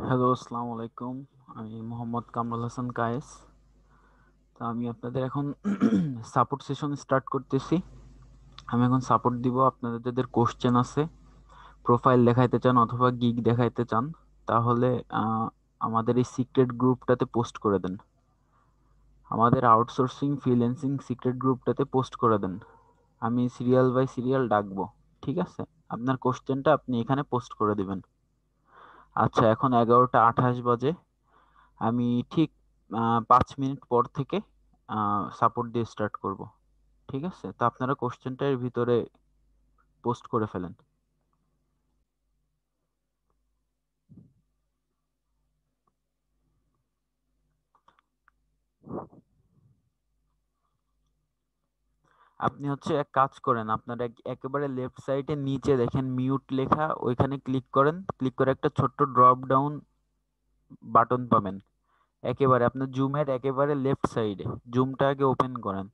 Hello, আসসালামু আলাইকুম। আমি মোহাম্মদ কামরুল হাসান কায়েস। তো আমি আপনাদের এখন সাপোর্ট সেশন স্টার্ট করতেছি। আমি এখন সাপোর্ট দিব আপনাদের যাদের কোশ্চেন আছে, প্রোফাইল দেখাইতে চান অথবা গিগ দেখাইতে চান, তাহলে আহ, আমাদের এই সিক্রেট গ্রুপটাতে পোস্ট করে দেন। আমাদের আউটসোর্সিং ফ্রিল্যান্সিং সিক্রেট গ্রুপটাতে পোস্ট করে দেন। আমি সিরিয়াল বাই সিরিয়াল ডাকবো। ঠিক আছে? আপনার কোশ্চেনটা আপনি এখানে পোস্ট করে দিবেন। আচ্ছা, এখন 11টা 28 বাজে। আমি ঠিক 5 মিনিট পর থেকে সাপোর্ট দিয়ে স্টার্ট করব। ঠিক আছে? তো আপনারা কোশ্চেনটা এর ভিতরে পোস্ট করে ফেলেন। আপনি হচ্ছে এক কাজ করেন, আপনার একেবারে লেফট সাইডে নিচে দেখেন মিউট লেখা, ওইখানে ক্লিক করেন। ক্লিক করে একটা ছোট্ট ড্রপ ডাউন বাটন পাবেন একেবারে আপনার জুমের একেবারে লেফট সাইডে। জুমটা আগে ওপেন করেন।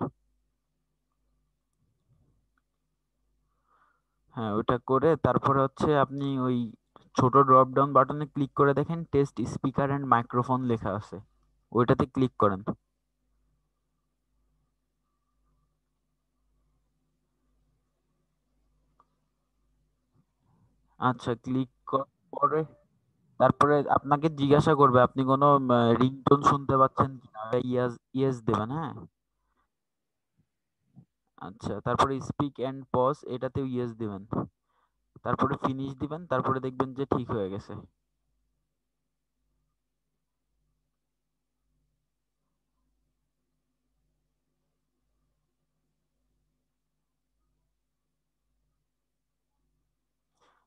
হ্যাঁ, ওটা করে তারপরে হচ্ছে আপনি ওই ছোট ড্রপ ডাউন বাটনে ক্লিক করে দেখেন টেস্ট স্পিকার অ্যান্ড মাইক্রোফোন লেখা আছে, ওইটাতে ক্লিক করেন। আচ্ছা, ক্লিক করার পরে তারপরে আপনাকে জিজ্ঞাসা করবে আপনি কোনো রিংটোন শুনতে পাচ্ছেন কিনা। ইয়েস, ইয়েস দেবেন। হ্যাঁ। আচ্ছা, তারপরে স্পিক এন্ড পজ এটাতেও ইয়েস দিবেন। তারপরে ফিনিশ দিবেন, তারপরে দেখবেন যে ঠিক হয়ে গেছে।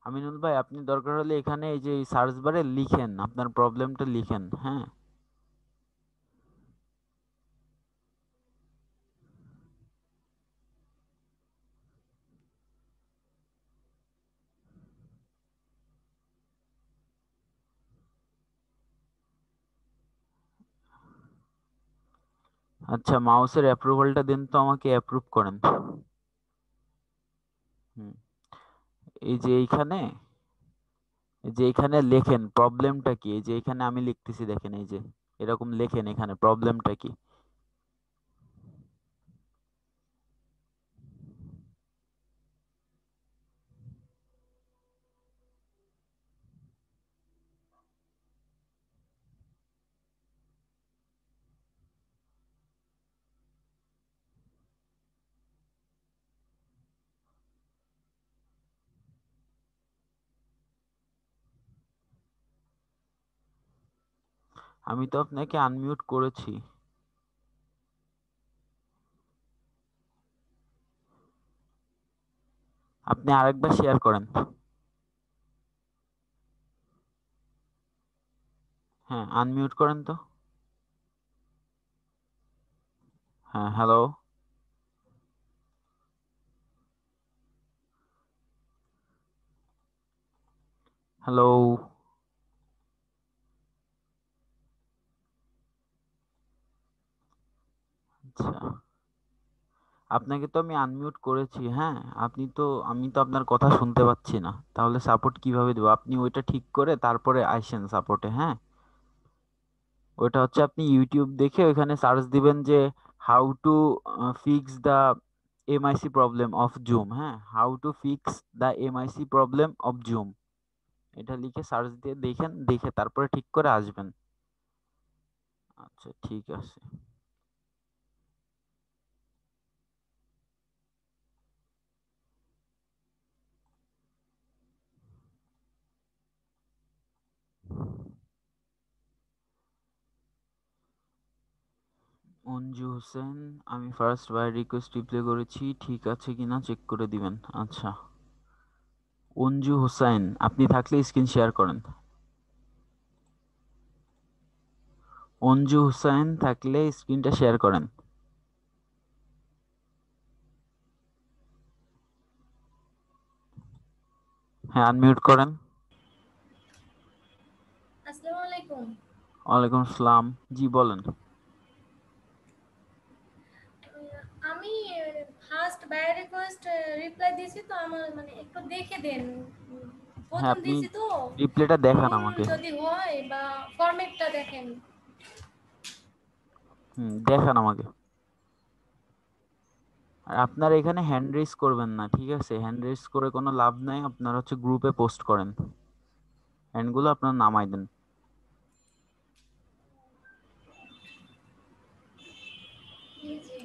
আমিনুল ভাই, আপনি দরকার হলে এখানে এই যে সার্চ বারে লিখেন, আপনার প্রবলেমটা লিখেন। হ্যাঁ। আচ্ছা, মাউসের অ্যাপ্রুভালটা দেন তো, আমাকে অ্যাপ্রুভ করেন। হুম। এই যে এইখানে, এই যে এখানে লেখেন প্রবলেমটা কি। এই যে এখানে আমি লিখতেছি, দেখেন এই যে এরকম লেখেন এখানে প্রবলেমটা কি। আমি তো আপনাকে আনমিউট করেছি। আপনি আরেকবার শেয়ার করেন। হ্যাঁ, আনমিউট করেন তো। হ্যাঁ, হ্যালো। হ্যালো। আচ্ছা, আপনাকে তো আমি আনমিউট করেছি। হ্যাঁ, আপনি তো, আমি তো আপনার কথা শুনতে পাচ্ছি না, তাহলে সাপোর্ট কিভাবে দেবো? আপনি ওইটা ঠিক করে তারপরে আইসেন সাপোর্টে। হ্যাঁ। ওইটা হচ্ছে আপনি ইউটিউব দেখে ওইখানে সার্চ দিবেন যে how to fix the MIC problem of Zoom. হ্যাঁ, how to fix the MIC problem of Zoom, এটা লিখে সার্চ দিয়ে দেখেন, দেখে তারপরে ঠিক করে আসবেন। আচ্ছা, ঠিক আছে। অঞ্জু হোসেন, আমি ফার্স্ট বাই রিকোয়েস্ট রিপ্লাই করেছি, ঠিক আছে কিনা চেক করে দিবেন। আচ্ছা, অঞ্জু হোসেন আপনি থাকলে স্ক্রিন শেয়ার করেন। অঞ্জু হোসেন থাকলে স্ক্রিনটা শেয়ার করেন। হ্যাঁ, আনমিউট করেন। আসসালামু আলাইকুম। ওয়ালাইকুম আসসালাম। জি, বলেন। আমি ফার্স্ট বাই রিকোয়েস্ট রিপ্লাই দিয়েছি, তো আমার মানে একটু দেখে দেন। হ্যাঁ, প্রথম আপনি দিয়েছি তো, রিপ্লাইটা দেখান ভুল আমাকে। যদি হয় বা ফরম্যাটটা দেখেন। দেখান আমাকে। আর আপনার এখানে হ্যান্ড রেজ করবেন না, ঠিক আছে? হ্যান্ড রেজ করে কোনো লাভ নাই, আপনার হচ্ছে গ্রুপে পোস্ট করেন, হ্যান্ডগুলো আপনার নামাই দেন। জি জি।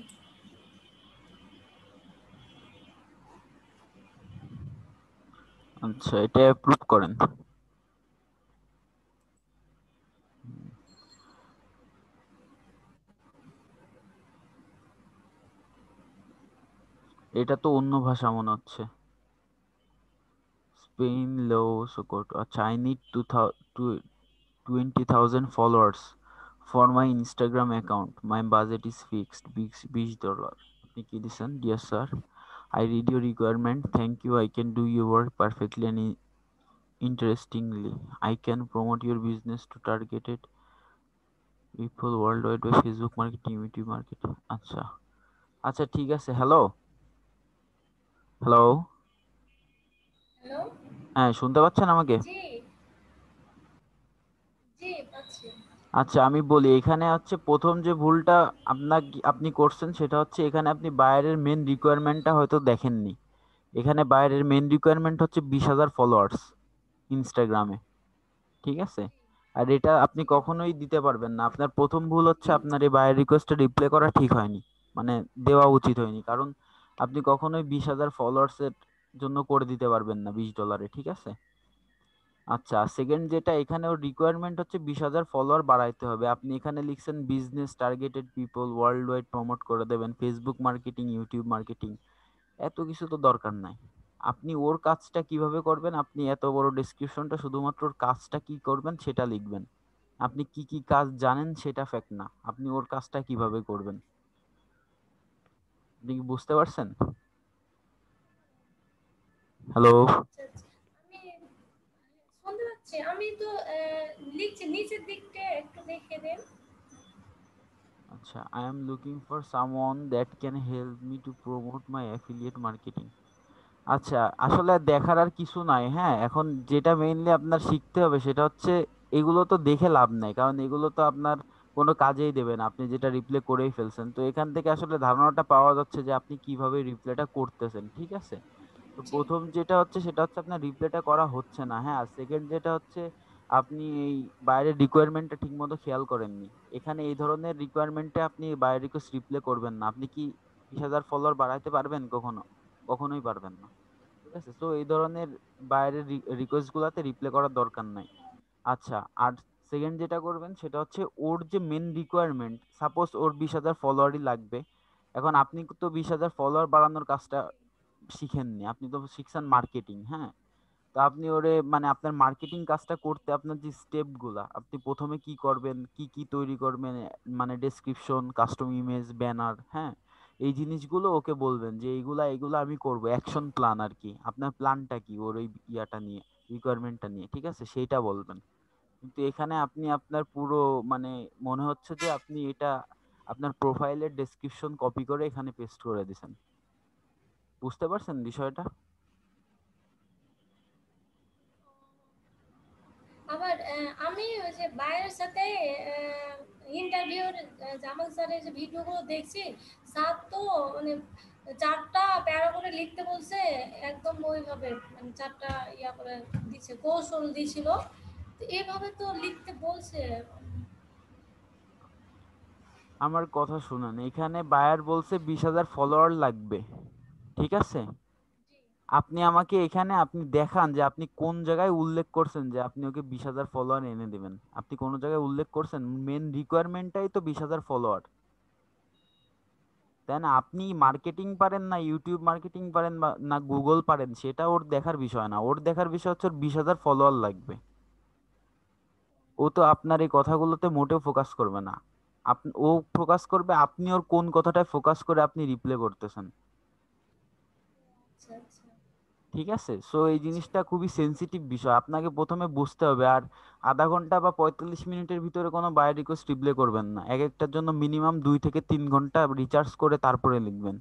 আচ্ছা, এটা অ্যাপ্রুভ করেন। এটা তো অন্য ভাষা মনে হচ্ছে। স্পেন লো সুকোট। আচ্ছা, I need 20,000 followers for my Instagram account. My budget is fixed, $20। আপনি কি দিছেন? Dear sir, I read your requirement. Thank you. I can do your work perfectly and interestingly. I can promote your business to targeted people worldwide by Facebook marketing, YouTube marketing. আচ্ছা আচ্ছা, ঠিক আছে। Hello hello. Hello. হ্যাঁ, শুনতে পাচ্ছেন আমাকে? জি জি, পাচ্ছি। আচ্ছা, আমি বলি, এখানে হচ্ছে প্রথম যে ভুলটা আপনি করছেন সেটা হচ্ছে এখানে আপনি বাইরের মেন রিকোয়ারমেন্টটা হয়তো দেখেননি। এখানে বাইরের মেন রিকোয়ারমেন্ট হচ্ছে 20,000 ফলোয়ার্স ইনস্টাগ্রামে, ঠিক আছে? আর এটা আপনি জি কখনোই দিতে পারবেন না। আপনার প্রথম ভুল হচ্ছে আপনার এই বায়োর রিকোয়েস্টে রিপ্লাই করা ঠিক হয়নি, মানে দেওয়া উচিত হয়নি, কারণ আপনি কখনোই 20,000 ফলোয়ার্সের জন্য করে দিতে পারবেন না $20, ঠিক আছে? আচ্ছা, সেকেন্ড যেটা, এখানে ওর রিকোয়ারমেন্ট হচ্ছে 20,000 ফলোয়ার বাড়াইতে হবে। আপনি এখানে লিখছেন business targeted people world wide promote করে দেবেন, ফেসবুক মার্কেটিং, ইউটিউব মার্কেটিং। এত কিছু তো দরকার নাই। আপনি ওর কাজটা কিভাবে করবেন, আপনি এত বড় ডেসক্রিপশনটা শুধুমাত্র ওর কাজটা কি করবেন সেটা লিখবেন। আপনি কি কি কাজ জানেন সেটা ফ্যাক্ট না, আপনি ওর কাজটা কিভাবে করবেন। আপনি কি বুঝতে পারছেন? হ্যালো। আচ্ছা আচ্ছা। আমি শুনতে পাচ্ছি, আমি তো লিখছি, নিচের দিকটা একটু দেখে দেন। আচ্ছা, I am looking for someone that can help me to promote my affiliate marketing. আচ্ছা, আসলে দেখার আর কিছু নাই। হ্যাঁ, এখন যেটা মেইনলি আপনার শিখতে হবে সেটা হচ্ছে এগুলো তো দেখে লাভ নাই, কারণ এগুলো তো আপনার কোনো কাজেই দেবে না, আপনি যেটা রিপ্লে করেই ফেলছেন। তো এখান থেকে আসলে ধারণাটা পাওয়া যাচ্ছে যে আপনি কিভাবে রিপ্লেটা করতেছেন, ঠিক আছে? তো জি প্রথম যেটা হচ্ছে সেটা হচ্ছে আপনার রিপ্লেটা করা হচ্ছে না। হ্যাঁ, আর সেকেন্ড যেটা হচ্ছে আপনি এই বাইরের রিকোয়ারমেন্টটা ঠিক মতো খেয়াল করেননি। এখানে এই ধরনের রিকোয়ারমেন্টে আপনি বাইরের রিকোয়েস্ট রিপ্লে করবেন না। আপনি কি 20,000 ফলোয়ার বাড়াইতে পারবেন কখনো? কখনোই পারবেন না, ঠিক আছে? তো এই ধরনের বাইরের রিকোয়েস্ট গুলাতে রিপ্লাই করার দরকার নাই। আচ্ছা, আর সেকেন্ড যেটা করবেন সেটা হচ্ছে ওর যে মেন রিকোয়ারমেন্ট, সাপোজ ওর 20,000 ফলোয়ারই লাগবে। এখন আপনি তো 20,000 ফলোয়ার বাড়ানোর কাজটা শিখেননি, আপনি তো শিখছেন মার্কেটিং। হ্যাঁ, তো আপনি ওরে মানে আপনার মার্কেটিং কাজটা করতে আপনার যে স্টেপ গুলা, আপনি প্রথমে কি করবেন, কি কি তৈরি করবেন, মানে ডেসক্রিপশন, কাস্টম ইমেজ, ব্যানার, হ্যাঁ, এই জিনিসগুলো ওকে বলবেন যে এইগুলা এইগুলা আমি করব, অ্যাকশন প্ল্যান আর কি। আপনার প্ল্যানটা কি ওর ওই ইয়াটা নিয়ে, রিকোয়ারমেন্টটা নিয়ে, ঠিক আছে? সেইটা বলবেন। কিন্তু এখানে আপনি আপনার পুরো মানে মনে হচ্ছে যে আপনি এটা আপনার প্রোফাইলের ডেসক্রিপশন কপি করে এখানে পেস্ট করে দিছেন। বুঝতে পারছেন বিষয়টা? আবার আমি ওই যে ভাইয়ের সাথে ইন্টারভিউর জামাল স্যারের যে ভিডিওগুলো দেখছি, স্যার তো মানে 4টা প্যারা করে লিখতে বলছে, একদম ওইভাবে মানে 4টা ইয়া করে দিছে, কৌশল দিছিল। তো এইভাবে তো লিখতে বলছে। আমার কথা শুনেন, এখানে বায়ার বলছে 20,000 ফলোয়ার লাগবে, ঠিক আছে? আপনি আমাকে এখানে আপনি দেখান যে আপনি কোন জায়গায় উল্লেখ করছেন যে আপনি ওকে 20,000 ফলোয়ার এনে দিবেন। আপনি কোন জায়গায় উল্লেখ করছেন? মেন রিকোয়ারমেন্টটাই তো 20,000 ফলোয়ার, তাই না? আপনি মার্কেটিং পারেন না, ইউটিউব মার্কেটিং পারেন না গুগল পারেন, সেটা ওর দেখার বিষয় না। ওর দেখার বিষয় হচ্ছে ওর 20,000 ফলোয়ার লাগবে। ও তো আপনার এই কথাগুলোতে মোটেও ফোকাস করবে না। ও ফোকাস করবে আপনি ওর কোন কথাটায় ফোকাস করে আপনি রিপ্লে করতেছেন, আচ্ছা আচ্ছা। ঠিক আছে? সো এই জিনিসটা খুবই সেনসিটিভ বিষয়, আপনাকে প্রথমে বুঝতে হবে। আর আধা ঘন্টা বা 45 মিনিটের ভিতরে কোনো বায়ো রিকোয়েস্ট রিপ্লে করবেন না। এক একটার জন্য মিনিমাম 2 থেকে 3 ঘন্টা রিচার্জ করে তারপরে লিখবেন,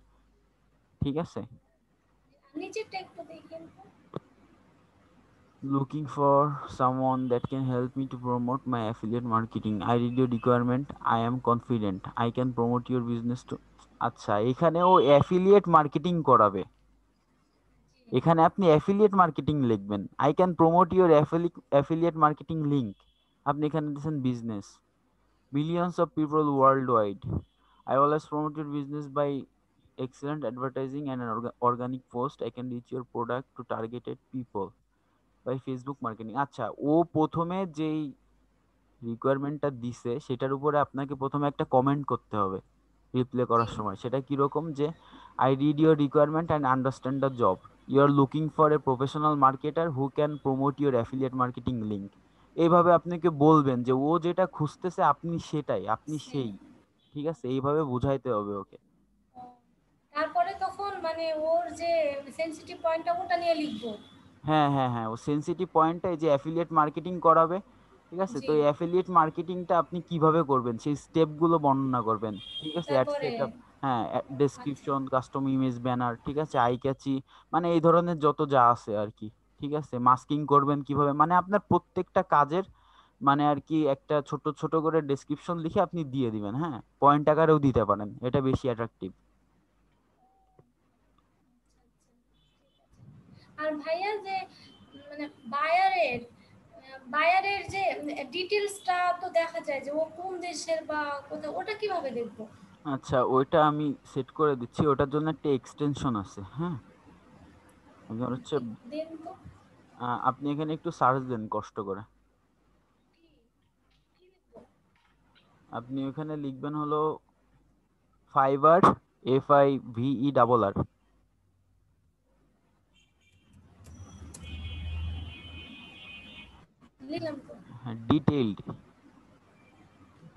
ঠিক আছে? নিচেরটা একটু দেখেন তো। Looking for someone that can help me to promote my affiliate marketing. I read your requirement. I am confident I can promote your business to. আচ্ছা, এখানে ও অ্যাফিলিয়েট মার্কেটিং করাবে। এখানে আপনি অ্যাফিলিয়েট মার্কেটিং লিখবেন। I can promote your affiliate marketing link. আপনি এখানে দিচ্ছেন business. Millions of people worldwide. I always promote your business by excellent advertising and an organic post. I can reach your product to targeted people by Facebook marketing. আচ্ছা, ও প্রথমে যেই রিকোয়ারমেন্টটা দিছে সেটার উপরে আপনাকে প্রথমে একটা কমেন্ট করতে হবে রিপ্লাই জি করার সময়। সেটা কিরকম যে I read your requirement and understand the job. You are looking for a professional marketer who can promote your affiliate marketing link. এইভাবে আপনাকে বলবেন যে ও যেটা খুঁজতেছে আপনি সেটাই, আপনি সে সেই। ঠিক আছে, এইভাবে বুঝাইতে হবে ওকে। ও, তারপরে তখন মানে ওর যে সেনসিটিভ পয়েন্টটা ওটা নিয়ে লিখবো। হ্যাঁ হ্যাঁ হ্যাঁ, ও সেন্সিটিভ পয়েন্টটা এই যে অ্যাফিলিয়েট মার্কেটিং করাবে। ঠিক আছে, জি তো এই অ্যাফিলিয়েট মার্কেটিংটা আপনি কিভাবে করবেন সেই স্টেপগুলো বর্ণনা করবেন। ঠিক আছে, অ্যাড তারপরে সেটআপ। হ্যাঁ, আচ্ছা ডেসক্রিপশন, কাস্টম ইমেজ, ব্যানার, ঠিক আছে, আই ক্যাচি, মানে এই ধরনের যত যা আছে আর কি। ঠিক আছে, মাস্কিং করবেন কিভাবে, মানে আপনার প্রত্যেকটা কাজের মানে আর কি একটা ছোট ছোট করে ডেসক্রিপশন লিখে আপনি দিয়ে দিবেন। হ্যাঁ, পয়েন্ট আকারেও দিতে পারেন, এটা বেশি অ্যাট্রাকটিভ। আর ভাইয়া যে মানে বায়ারের বায়ারের যে ডিটেলসটা তো দেখা যায় যে ও কোন দেশের বা কোথাও, ওটা কিভাবে দেখবো? আচ্ছা, ওইটা আমি সেট করে দিচ্ছি। ওটার জন্য একটা এক্সটেনশন আছে। হ্যাঁ, আপনার হচ্ছে দেন তো। আপনি এখানে একটু সার্চ দেন কষ্ট করে। কি লিখবো? আপনি ওখানে লিখবেন হলো ফাইবার, FIVERR। লিখলাম তো। হ্যাঁ, detailed,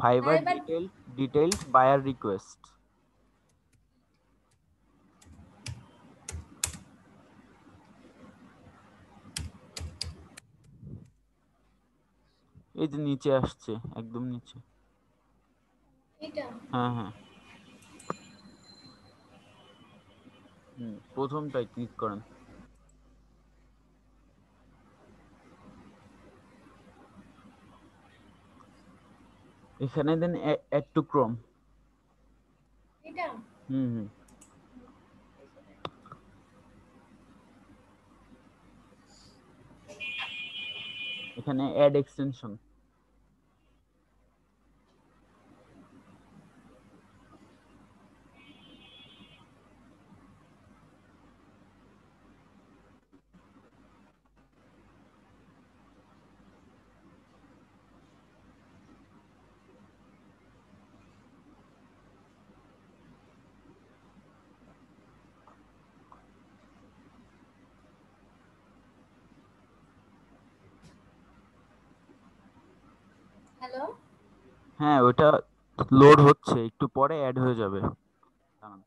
Fiverr Fiverr. Detailed buyer request. এই যে নিচে আসছে, একদম নিচে। এটা হ্যাঁ হ্যাঁ, প্রথমটাই ক্লিক করেন। এখানে দেন অ্যাড টু ক্রোম। এটা হুম হুম, এখানে অ্যাড এক্সটেনশন। হ্যালো। হ্যাঁ, ওটা লোড হচ্ছে, একটু পরে অ্যাড হয়ে যাবে। দাঁড়ান।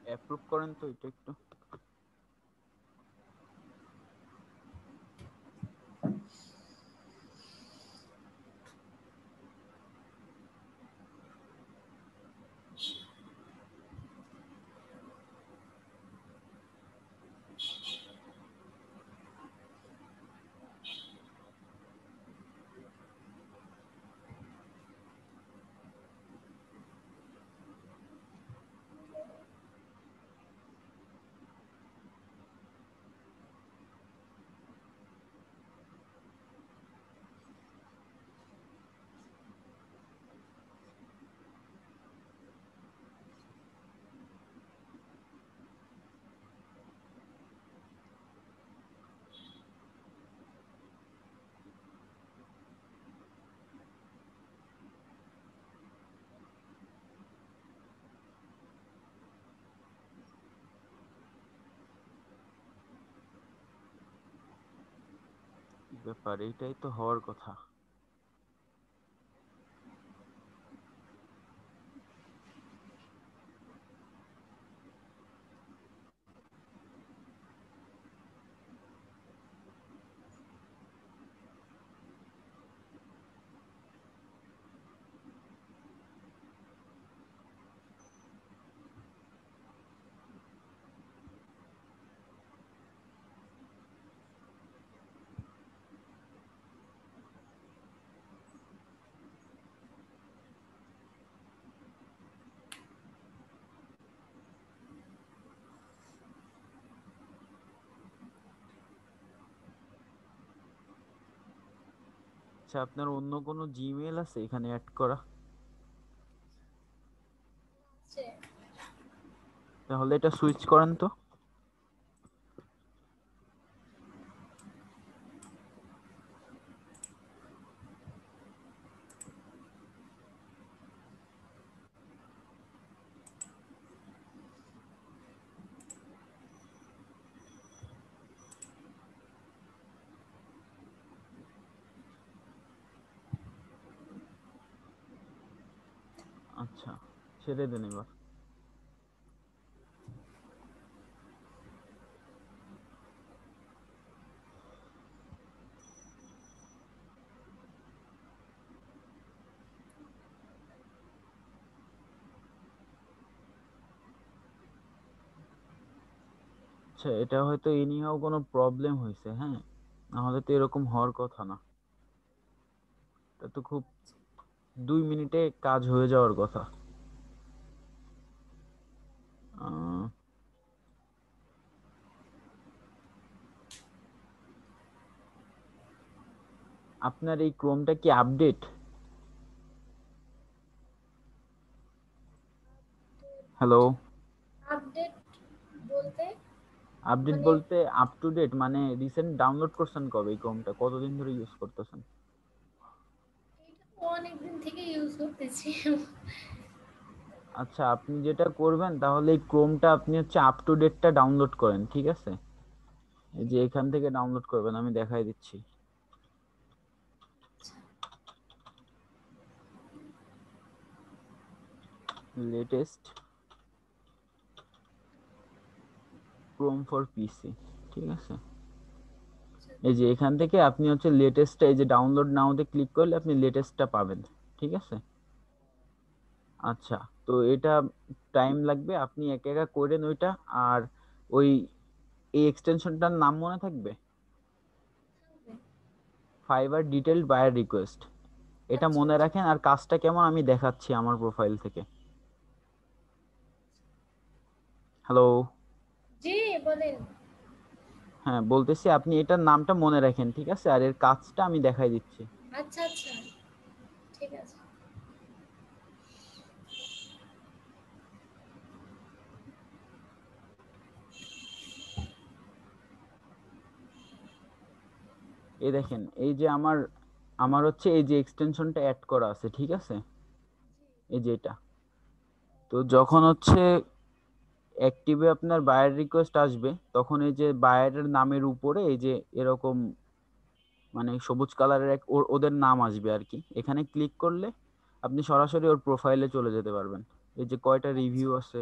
অ্যাপ্রুভ করেন তো এটা একটু। কি ব্যাপার, এইটাই তো হওয়ার কথা। আচ্ছা, আপনার অন্য কোনো জিমেইল আছে এখানে অ্যাড করা? আছে। তাহলে এটা সুইচ করেন তো। আচ্ছা, ছেড়ে দেন এবার। আচ্ছা, এটা হয়তো এনিহাও কোনো প্রবলেম হয়েছে, হ্যাঁ, না হলে তো এরকম হওয়ার কথা না। এটা তো খুব 2 মিনিটে কাজ হয়ে যাওয়ার কথা। আহ, আপনার এই ক্রোমটা কি আপডেট? হ্যালো? আপডেট বলতে আপডেট মানে বলতে আপ টু ডেট, মানে রিসেন্ট ডাউনলোড করছেন কবে এই ক্রোমটা? কতদিন ধরে ইউজ করতেছেন? এটা তো অনেকদিন থেকে ইউজ করতেছি। আচ্ছা, আপনি যেটা করবেন তাহলে এই ক্রোমটা আপনি হচ্ছে আপ টু ডেটটা ডাউনলোড করেন, ঠিক আছে? এই যে এখান থেকে ডাউনলোড করবেন, আমি দেখাই দিচ্ছি। লেটেস্ট ক্রোম ফর পিসি, ঠিক আছে? এই যে এখান থেকে আপনি হচ্ছে লেটেস্টটা, এই যে ডাউনলোড নাওতে ক্লিক করলে আপনি লেটেস্টটা পাবেন, ঠিক আছে? আচ্ছা, তো এটা টাইম লাগবে, আপনি একা একা করেন ওইটা। আর ওই এই এক্সটেনশনটার নাম মনে থাকবে? Fiverr detailed buyer request. এটা আচ্ছা মনে আচ্ছা। রাখেন। আর কাজটা কেমন আমি দেখাচ্ছি আমার প্রোফাইল থেকে। হ্যালো? জি বলেন। হ্যাঁ, বলতেছি আপনি এটার নামটা মনে রাখেন, ঠিক আছে? আর এর কাজটা আমি দেখাই দিচ্ছি। আচ্ছা আচ্ছা, ঠিক আছে। এই দেখেন, এই যে আমার আমার হচ্ছে এই যে এক্সটেনশনটা অ্যাড করা আছে, ঠিক আছে? এই যে এটা। তো যখন হচ্ছে অ্যাক্টিভে আপনার বায়ার রিকোয়েস্ট আসবে, তখন এই যে বায়ারের নামের উপরে এই যে এরকম মানে সবুজ কালারের ওদের নাম আসবে আর কি। এখানে ক্লিক করলে আপনি সরাসরি ওর প্রোফাইলে চলে যেতে পারবেন। এই যে কয়টা রিভিউ আছে,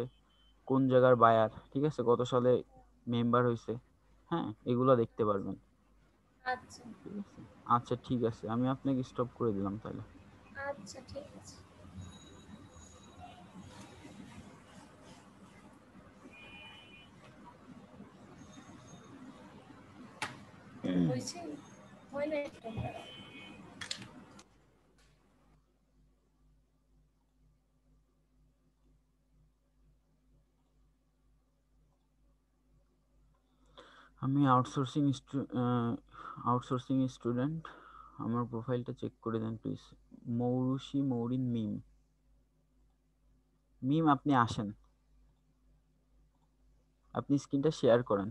কোন জায়গার বায়ার, ঠিক আছে, কত সালে মেম্বার হয়েছে, হ্যাঁ, এগুলো দেখতে পারবেন। আচ্ছা ঠিক আছে। আচ্ছা, ঠিক আছে, আমি আপনাকে স্টপ করে দিলাম তাহলে। আচ্ছা, ঠিক আছে। হয়েছে, হয় না একদম। আমি আউটসোর্সিং স্টুডেন্ট। আমার প্রোফাইলটা চেক করে দেন প্লিজ। মৌরুষি মৌরিন মিম। মিম, আপনি আসেন, আপনি স্ক্রিনটা শেয়ার করেন।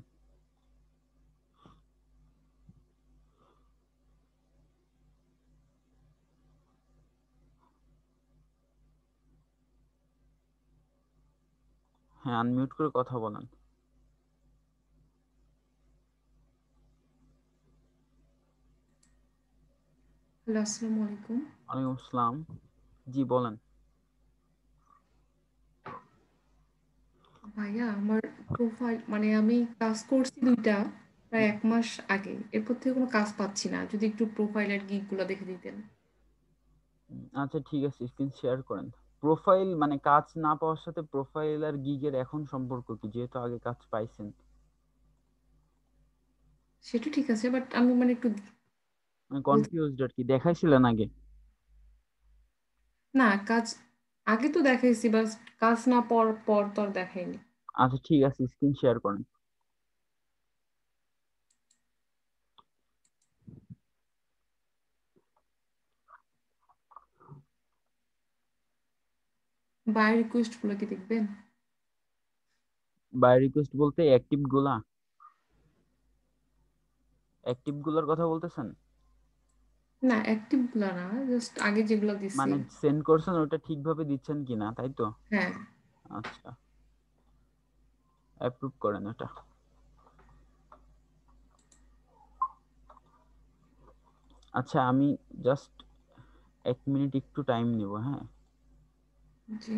হ্যাঁ, আনমিউট করে কথা বলেন। হ্যালো, আসসালামু আলাইকুম। ওয়ালাইকুম আসসালাম। জি বলেন। ভাইয়া, আমার প্রোফাইল মানে আমি কাজ করছি ২টা, প্রায় ১ মাস আগে। এরপর থেকে কোনো কাজ পাচ্ছি না। যদি একটু প্রোফাইলের গিকগুলো দেখে দিতেন। আচ্ছা, ঠিক আছে, স্ক্রিন শেয়ার করেন। প্রোফাইল মানে কাজ না পাওয়ার সাথে প্রোফাইল আর গিগের এখন সম্পর্ক কি, যেহেতু আগে কাজ পাইছেন? সেটা ঠিক আছে, বাট আমি মানে একটু মানে বলতে কনফিউজড আর কি, দেখাইছিলেন আগে? না, কাজ আগে তো দেখাইছি, বাস কাজ না পাওয়ার পর তো আর দেখাইনি। আচ্ছা, ঠিক আছে, স্ক্রিন শেয়ার করেন। বায়োর রিকোয়েস্ট গুলো কি দেখবেন? বাই রিকোয়েস্ট বলতে অ্যাক্টিভ গুলার কথা বলতেছেন? না, অ্যাক্টিভ গুলা না, জাস্ট আগে যেগুলো দিছি। মানে সেন্ড করছেন ওটা ঠিকভাবে দিচ্ছেন কিনা, তাই তো? হ্যাঁ। আচ্ছা, অ্যাপ্রুভ করেন এটা। আচ্ছা, আমি জাস্ট 1 মিনিট একটু টাইম নিব, হ্যাঁ? জি।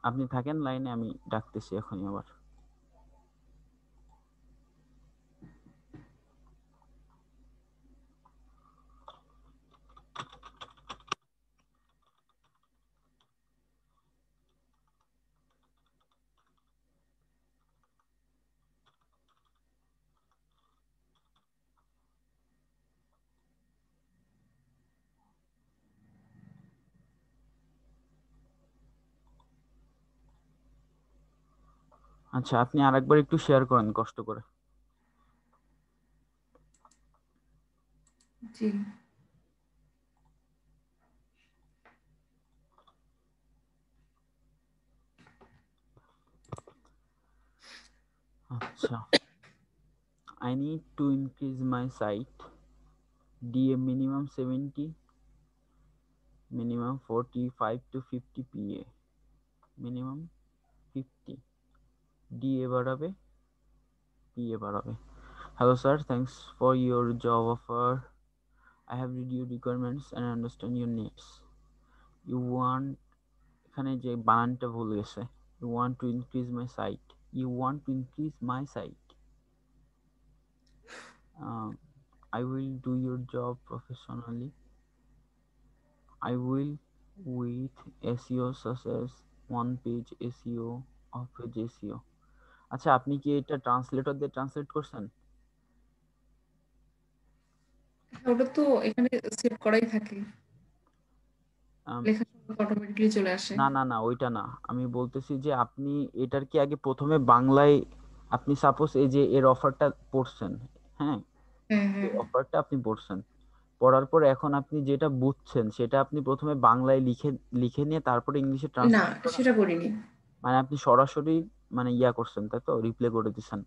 আপনি থাকেন লাইনে, আমি ডাকতেছি এখনই আবার। আচ্ছা, আপনি আরেকবার একটু শেয়ার করেন কষ্ট করে। জি। আচ্ছা, I need to increase my site. DA minimum 70, minimum 45 to 50 PA, minimum 50, DA বাড়াবে, PA বাড়াবে। Hello sir, thanks for your job offer. I have read your requirements and understand your needs. You want, এখানে যে বানানটা ভুল গেছে, you want to increase my site, you want to increase my site. I will do your job professionally. I will with SEO such as one page SEO, off page SEO. আচ্ছা, আপনি কি এটা translator দিয়ে translate করছেন? হ্যাঁ, ওটা তো এখানে সেভ করাই থাকে। আম, লেখা অটোমেটিকলি চলে আসে। না না না, ওইটা না, আমি বলতেছি যে আপনি এটার কি আগে প্রথমে বাংলায়, আপনি সাপোজ এই যে এর অফারটা পড়ছেন, হ্যাঁ, হ্যাঁ, হ্যাঁ। এই অফারটা আপনি পড়ছেন, পড়ার পর এখন আপনি যেটা বুঝছেন সেটা আপনি প্রথমে বাংলায় লিখে লিখে নিয়ে তারপরে ইংলিশে না, ট্রান্সলেট করেন। সেটা করিনি। মানে আপনি সরাসরি মানে ইয়া করছেন, তাই তো? রিপ্লে করে দিচ্ছেন?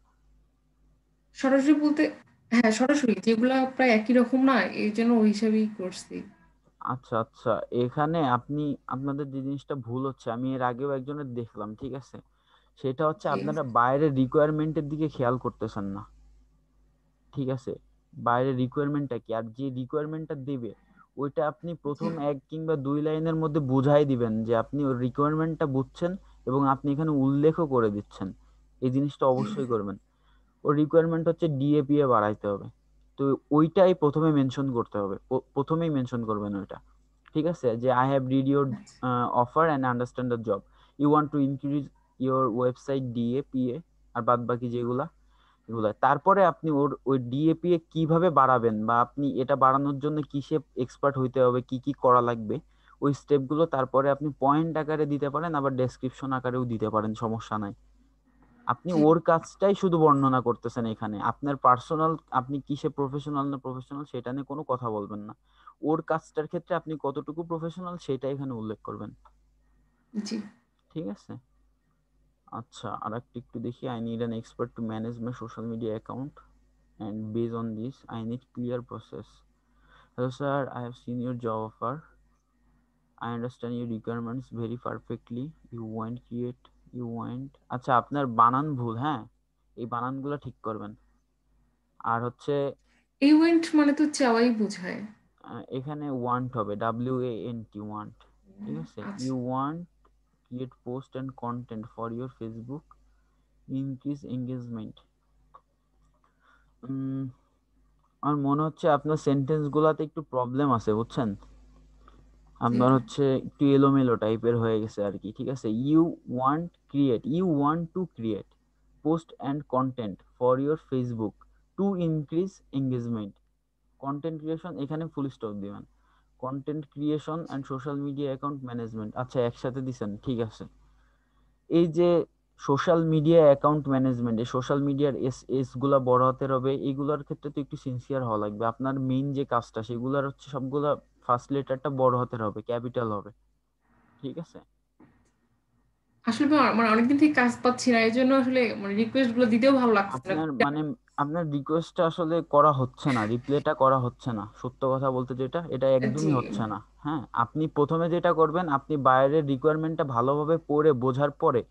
সরাসরি বলতে হ্যাঁ, সরাসরি যেগুলা প্রায় একই রকম না, এইজন্য ওই হিসাবেই করছি। আচ্ছা আচ্ছা, এখানে আপনি, আপনাদের যে জিনিসটা ভুল হচ্ছে, আমি এর আগেও একজনের দেখলাম, ঠিক আছে, সেটা হচ্ছে জি, আপনারা বাইরের রিকোয়ারমেন্টের দিকে খেয়াল করতেছেন না, ঠিক আছে? বাইরের রিকোয়ারমেন্টটা কি, আর যে রিকোয়ারমেন্টটা দেবে ওইটা আপনি জি, প্রথম 1 কিংবা 2 লাইনের মধ্যে বুঝাই দিবেন যে আপনি ওই রিকোয়ারমেন্টটা বুঝছেন এবং আপনি এখানে উল্লেখও করে দিচ্ছেন। এই জিনিসটা জি, অবশ্যই করবেন। ওর রিকোয়ারমেন্ট হচ্ছে ডিএপিএ বাড়াইতে হবে, তো ওইটাই প্রথমে মেনশন করতে হবে, প্রথমেই মেনশন করবেন ওইটা, ঠিক আছে? যে আই হ্যাভ রিড ইউর আচ্ছা, offer and understand the job, you want to increase your website DA PA, আর বাদ বাকি যেগুলা এগুলা, তারপরে আপনি ওর ওই ডিএপিএ কিভাবে বাড়াবেন বা আপনি এটা বাড়ানোর জন্য কিসে এক্সপার্ট হইতে হবে, কি কি করা লাগবে, ওই স্টেপগুলো তারপরে আপনি পয়েন্ট আকারে দিতে পারেন, আবার ডেসক্রিপশন আকারেও দিতে পারেন, সমস্যা নাই। আপনি জি, ওর কাজটাই শুধু বর্ণনা করতেছেন এখানে, আপনার পার্সোনাল আপনি কিসে প্রফেশনাল না প্রফেশনাল সেটা নিয়ে কোনো কথা বলবেন না। ওর কাজটার ক্ষেত্রে আপনি কতটুকু প্রফেশনাল সেটা এখানে উল্লেখ করবেন, জি। ঠিক আছে? আচ্ছা, আর একটু দেখি, I need an expert to manage my social media account and based on this I need clear process. Hello sir, I have seen your job offer, I understand your requirements very perfectly. You want create, you want, আচ্ছা আপনার বানান ভুল, হ্যাঁ, এই বানানগুলো ঠিক করবেন। আর হচ্ছে event মানে তো চাওয়াই বোঝায়। এখানে ওয়ান্ট হবে, WANT, ওয়ান্ট, ঠিক আছে? আচ্ছা। You want create post and content for your Facebook, increase engagement. আমার মনে হচ্ছে আপনার সেন্টেন্স গুলাতে একটু প্রবলেম আছে, বুঝছেন? জি, আপনার হচ্ছে একটু এলোমেলো টাইপের হয়ে গেছে আর কি, ঠিক আছে? You want to create post and content for your Facebook to increase engagement, content creation, এখানে ফুল স্টপ দিবেন, content creation and social media account management. আচ্ছা, একসাথে দিছেন, ঠিক আছে। এই যে সোশ্যাল মিডিয়া অ্যাকাউন্ট ম্যানেজমেন্ট, এই সোশ্যাল মিডিয়ার এস গুলা বড় হাতের হবে, এইগুলোর ক্ষেত্রে তো একটু সিনসিয়ার হওয়া লাগবে। আপনার মেইন যে কাজটা সেগুলোর হচ্ছে সবগুলা ফার্স্ট লেটারটা বড় হাতের হবে, ক্যাপিটাল হবে, ঠিক আছে? আসলে মানে অনেকদিন থেকে কাজ পাচ্ছি না, এই জন্য আসলে মানে রিকোয়েস্ট গুলো দিতেও ভালো লাগছে না। আপনার মানে আপনার রিকোয়েস্টটা আসলে করা হচ্ছে না, রিপ্লেটা করা হচ্ছে না, সত্য কথা বলতে যেটা, এটা জি একদমই হচ্ছে না। হ্যাঁ, আপনি প্রথমে যেটা করবেন, আপনি বাইরের রিকোয়ারমেন্টটা ভালোভাবে পড়ে বোঝার পরে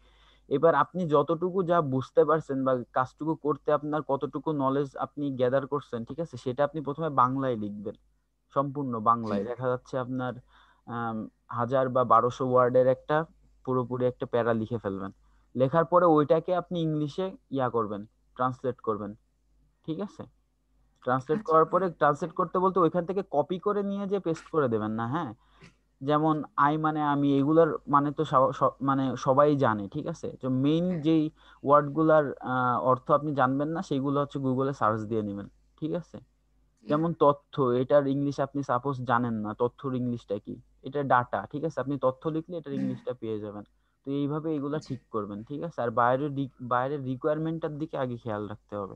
এবার আপনি যতটুকু যা বুঝতে পারছেন বা কাজটুকু করতে আপনার কতটুকু নলেজ আপনি গ্যাদার করছেন, ঠিক আছে, সেটা আপনি প্রথমে বাংলায় লিখবেন, সম্পূর্ণ জি বাংলায়। দেখা যাচ্ছে আপনার 1000 বা 1200 ওয়ার্ডের একটা পুরোপুরি একটা প্যারা লিখে ফেলবেন। লেখার পরে ওইটাকে আপনি ইংলিশে করবেন, ট্রান্সলেট করবেন। ঠিক আছে? ট্রান্সলেট আচ্ছা করার পরে, ট্রান্সলেট করতে বলতে ওইখান থেকে কপি করে নিয়ে যে পেস্ট করে দেবেন না, হ্যাঁ। যেমন আই মানে আমি, এগুলার মানে তো মানে সবাই জানে, ঠিক আছে। তো মেইন হ্যাঁ যেই ওয়ার্ড গুলার অর্থ আপনি জানবেন না, সেগুলো হচ্ছে গুগলে সার্চ দিয়ে নেবেন। ঠিক আছে? জি যেমন তথ্য, এটার ইংলিশ আপনি সাপোজ জানেন না, তথ্যর ইংলিশটা কি, এটা ডাটা, ঠিক আছে, আপনি তথ্য লিখলে এটার হ্যাঁ ইংলিশটা পেয়ে যাবেন। তো এইভাবে এগুলা জি ঠিক করবেন, ঠিক আছে। আর বাইরের বাইরের রিকোয়ারমেন্টটার দিকে আগে খেয়াল রাখতে হবে।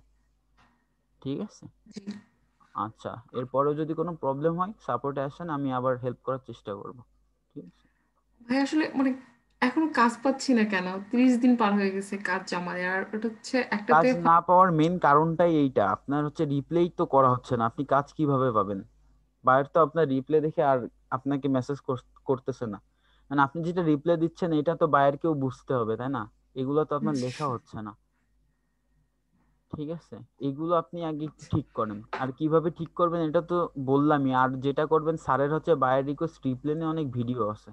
ঠিক আছে? জি আচ্ছা, এরপরেও যদি কোনো প্রবলেম হয় সাপোর্টে আসেন, আমি আবার হেল্প করার চেষ্টা করব। ঠিক আছে? ভাই আসলে মানে এখন কাজ পাচ্ছি না কেন, 30 দিন পার হয়ে গেছে কাজ জমা দেওয়ার, আর ওটা হচ্ছে একটাতে কাজ না পাওয়ার মেন কারণটাই এইটা, আপনার হচ্ছে রিপ্লেই তো করা হচ্ছে না, আপনি কাজ কিভাবে পাবেন? বায়ার তো আপনার রিপ্লে দেখে আর আপনাকে মেসেজ করতেছে না। মানে আপনি যেটা রিপ্লে দিচ্ছেন এটা তো বায়ারকেও বুঝতে হবে, তাই না? এগুলো তো আপনার লেখা হচ্ছে না। ঠিক আছে, এগুলো আপনি আগে একটু ঠিক করেন। আর কিভাবে ঠিক করবেন এটা তো বললামই। আর যেটা করবেন, স্যারের হচ্ছে বায়ার রিকোয়েস্ট রিপ্লেনে অনেক ভিডিও আছে,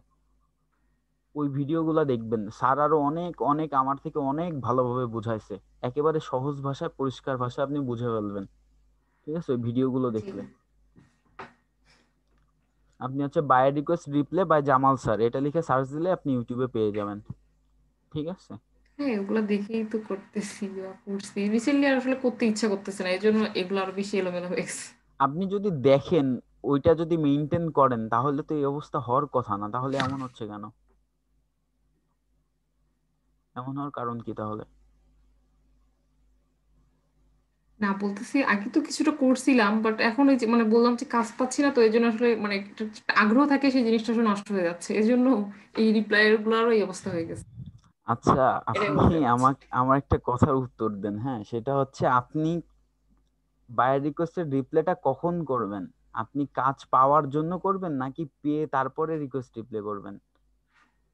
ওই ভিডিওগুলো দেখবেন। স্যার আরো অনেক অনেক আমার থেকে অনেক ভালোভাবে বুঝাইছে, একেবারে সহজ ভাষায় পরিষ্কার ভাষায় আপনি বুঝে ফেলবেন। ঠিক আছে, ওই ভিডিওগুলো জি দেখলে। আপনি হচ্ছে buyer request reply by Jamal sir এটা লিখে সার্চ দিলে আপনি ইউটিউবে পেয়ে যাবেন। ঠিক আছে? হ্যাঁ ওগুলো দেখেই তো করতেছি বা করছি রিসেন্টলি, আর আসলে করতে ইচ্ছা করতেছে না, এই জন্য এগুলো আরো বেশি এলোমেলো হয়ে গেছে। আপনি যদি দেখেন ওইটা যদি মেনটেন করেন তাহলে তো এই অবস্থা হওয়ার কথা না, তাহলে এমন হচ্ছে কেন? এমন হওয়ার কারণ কি তাহলে? না বলতেছি আগে তো কিছুটা করছিলাম, বাট এখন ওই যে মানে বললাম যে কাজ পাচ্ছি না, তো এই জন্য আসলে মানে একটা আগ্রহ থাকে সেই জিনিসটা আসলে নষ্ট হয়ে যাচ্ছে, এই জন্য এই রিপ্লাই গুলোরও এই অবস্থা হয়ে গেছে। আচ্ছা, এটাই আপনি বলতে চাচ্ছি। আমাকে আমার একটা কথার উত্তর দেন, হ্যাঁ, সেটা হচ্ছে আপনি বায়ার রিকোয়েস্টের রিপ্লাইটা কখন করবেন? আপনি কাজ পাওয়ার জন্য করবেন নাকি পেয়ে তারপরে রিকোয়েস্ট রিপ্লাই করবেন?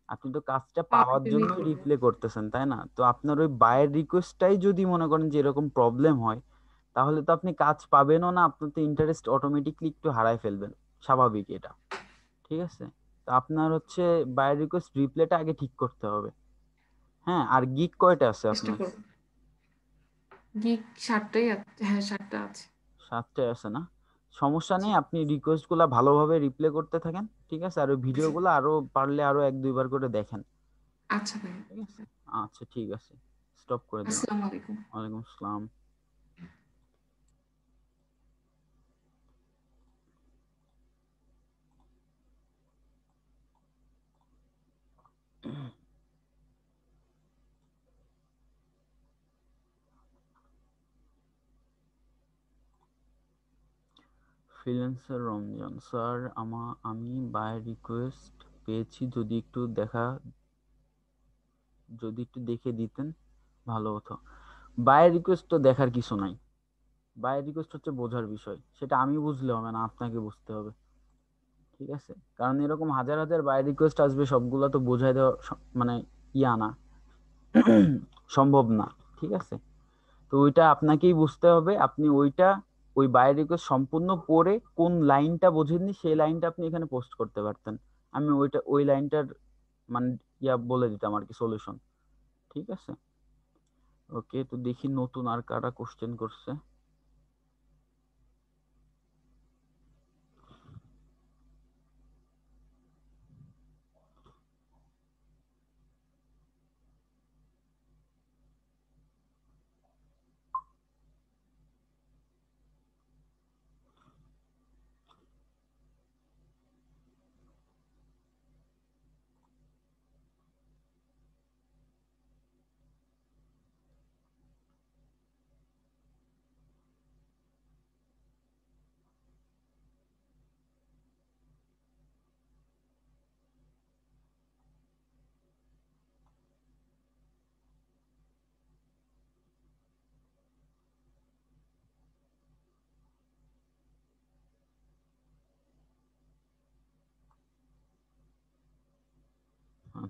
আপনি তো কাজটা পাওয়ার পাওয়ার জন্যই জন্যই করবো। রিপ্লে করতেছেন, তাই না? তো আপনার ওই বায়ের রিকোয়েস্টটাই যদি মনে করেন যে এরকম প্রবলেম হয়, তাহলে তো আপনি কাজ পাবেনও না, আপনার তো ইন্টারেস্ট অটোমেটিকলি একটু হারায় ফেলবেন, স্বাভাবিক এটা। ঠিক আছে? তো আপনার হচ্ছে বায়ের রিকোয়েস্ট রিপ্লেটা আগে ঠিক করতে হবে। হ্যাঁ, আর গিগ কয়টা আছে চেষ্টা আপনার? করবো। গিগ 7টাই আছে, হ্যাঁ 7টা আছে। 7টায় আছে না? সমস্যা জি নেই, আপনি রিকোয়েস্ট গুলা ভালোভাবে রিপ্লে করতে থাকেন। ঠিক আছে, আর ওই ভিডিও জি গুলো আরো পারলে আরো 1-2 বার করে দেখেন। আচ্ছা ভাই। ঠিক আছে? আচ্ছা, ঠিক আছে, স্টপ করে দেন। আসসালামু আলাইকুম। ওয়ালাইকুম আসসালাম। ফ্রিল্যান্সার রমজান স্যার, আমি বাই রিকোয়েস্ট পেয়েছি, যদি একটু দেখে দিতেন ভালো হতো। বাই রিকোয়েস্ট তো দেখার কিছু নাই, বাই রিকোয়েস্ট হচ্ছে বোঝার বিষয়, সেটা আমি বুঝলে হবে না, আপনাকে বুঝতে হবে। ঠিক আছে? কারণ এরকম হাজার হাজার বাই রিকোয়েস্ট আসবে, সবগুলা তো বোঝাই দেওয়া মানে না, সম্ভব না। ঠিক আছে? তো ওইটা আপনাকেই বুঝতে হবে। আপনি ওইটা, ওই বাই রিকোয়েস্ট সম্পূর্ণ পড়ে কোন লাইনটা বোঝেননি সেই লাইনটা আপনি এখানে পোস্ট করতে পারতেন। আমি ওই লাইনটার মানে বলে দিতাম আর কি, সলিউশন। ঠিক আছে? ওকে, তো দেখি নতুন আর কারা কোশ্চেন করছে।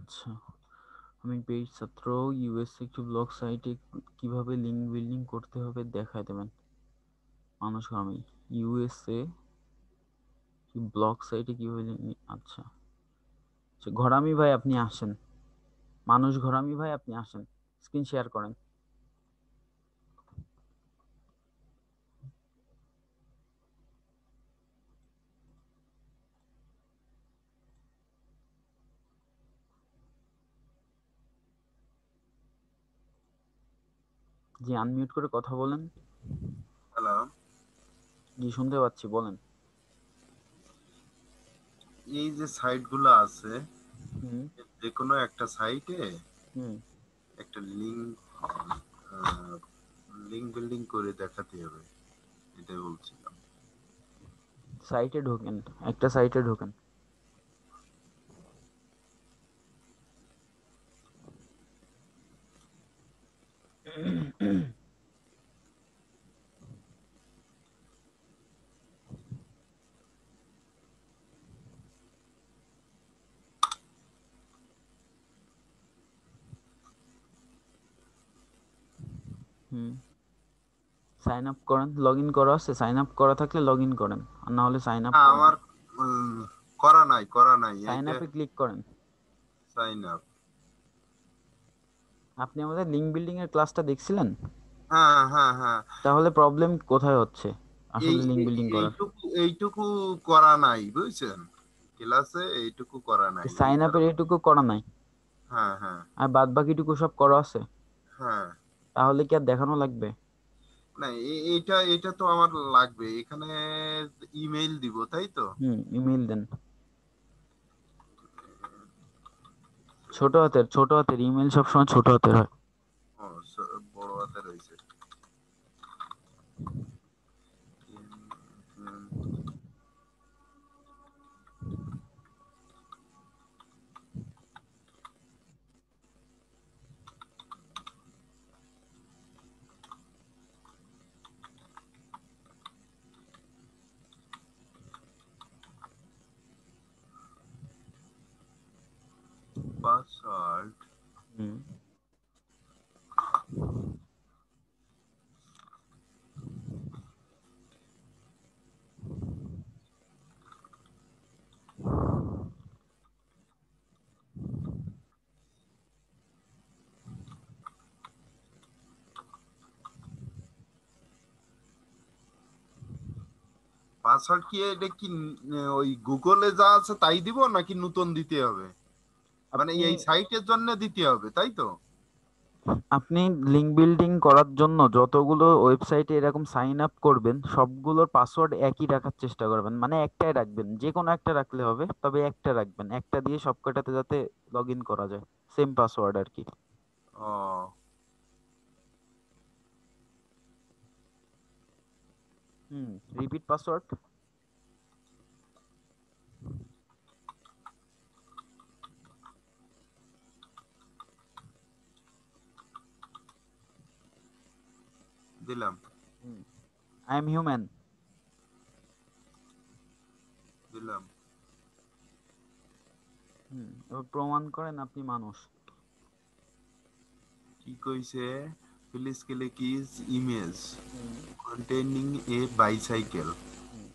আচ্ছা, আমি পেইড ছাত্র। ইউএস একটি ব্লগ সাইটে কিভাবে লিঙ্ক বিল্ডিং করতে হবে দেখায় দেবেন। মানুষ আমি ইউএসএ কি ব্লগ সাইটে কিভাবে আচ্ছা আচ্ছা, ঘরামি ভাই আপনি আসেন। মানুষ ঘরামি ভাই আপনি আসেন, স্ক্রিন শেয়ার করেন। জি, আনমিউট করে কথা বলেন। হ্যালো, জি, শুনতে পাচ্ছি, বলেন। এই যে সাইটগুলো আছে, হুম যে কোনো একটা সাইটে হুম একটা লিঙ্ক বিল্ডিং করে দেখাতে হবে, এটাই বলছিলাম। সাইটে ঢোকেন, একটা সাইটে ঢোকেন। হুম, সাইন আপ করেন। লগ ইন করা আছে? সাইন আপ করা থাকলে লগ ইন করেন, আর না হলে সাইন আপ না, করেন। আমার করা নাই সাইন এইটা। আপে ক্লিক করেন। Sign up. আপনি আমাদের লিঙ্ক বিল্ডিং এর ক্লাসটা দেখছিলেন? হ্যাঁ, হ্যাঁ, হ্যাঁ। তাহলে প্রবলেম কোথায় হচ্ছে এই আসলে লিঙ্ক বিল্ডিং করার? এইটুকু করা নাই, বুঝছেন? ক্লাসে এইটুকু করা নাই, এই সাইন আপের কারণে। এইটুকু করা নাই, হ্যাঁ, হ্যাঁ, আর বাদ বাকিটুকু সব করা আছে। হ্যাঁ। তাহলে কি আর দেখানো লাগবে? না, এইটা এটা তো আমার লাগবে এখানে। ইমেইল দিব, তাই তো? ইমেল দেন। ছোট হাতের ইমেল সবসময় ছোট হাতের হয়। ও, বড় হাতে রয়েছে। পাসওয়ার্ড। হুম পাসওয়ার্ড কি এটা কি ওই গুগলে যা আছে তাই দিব নাকি নতুন দিতে হবে? মানে আপনি এই সাইটের জন্য দিতে হবে, তাই তো? আপনি লিঙ্ক বিল্ডিং করার জন্য যতগুলো ওয়েবসাইটে এরকম সাইন আপ করবেন সবগুলোর পাসওয়ার্ড একই রাখার চেষ্টা করবেন, মানে একটাই রাখবেন। যে কোনো একটা রাখলে হবে, তবে একটা রাখবেন, একটা দিয়ে সবকটাতে যাতে লগ ইন করা যায়, সেম পাসওয়ার্ড আর কি। ও, রিপিট পাসওয়ার্ড। দিলাম। I am human. দিলাম। এবার প্রমাণ করেন আপনি মানুষ। কি কইছে? Please click is image hmm containing a bicycle. হুম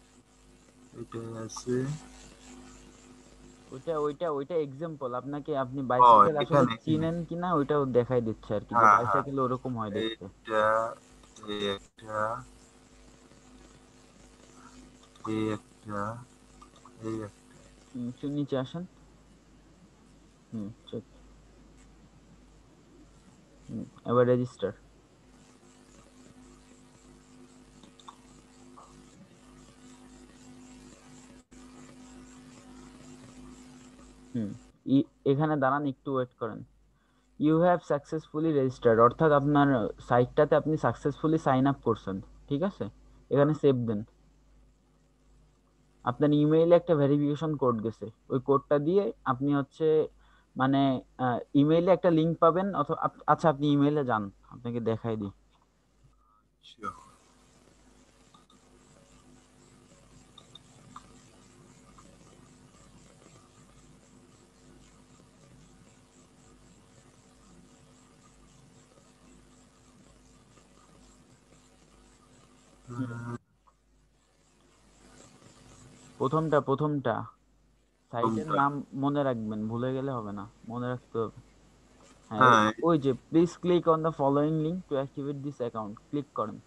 এটা আছে। ওইটা ওইটা ওইটা এক্সাম্পল, আপনাকে আপনি ও, বাইসাইকেল আসলে এখানে এখানে। চিনেন কিনা ওইটাও দেখাই দিচ্ছে আর কি, যে হ্যাঁ, হ্যাঁ। বাইসাইকেল ওরকম হয় দেখতে। এটা, এই একটা, এই একটা, এই একটা। একটু নিচে আসেন। চেক। এবার রেজিস্টার। হুম এখানে দাঁড়ান, একটু ওয়েট করেন। ইউ হ্যাভ সাকসেসফুলি রেজিস্টার্ড, অর্থাৎ আপনার সাইটটাতে আপনি সাকসেসফুলি সাইন আপ করছেন। ঠিক আছে, এখানে সেভ দেন। আপনার ইমেইলে একটা ভেরিফিকেশন কোড গেছে, ওই কোডটা দিয়ে আপনি হচ্ছে মানে ইমেইলে একটা লিংক পাবেন, অথবা আচ্ছা আপনি ইমেইলে যান, আপনাকে দেখাই দিই। Sure. প্রথমটা সাইটের কোনটা? নাম মনে রাখবেন, ভুলে গেলে হবে না, মনে রাখতে হবে। হ্যাঁ, হ্যাঁ, ওই যে please click on the following link two activate this account, click করেন।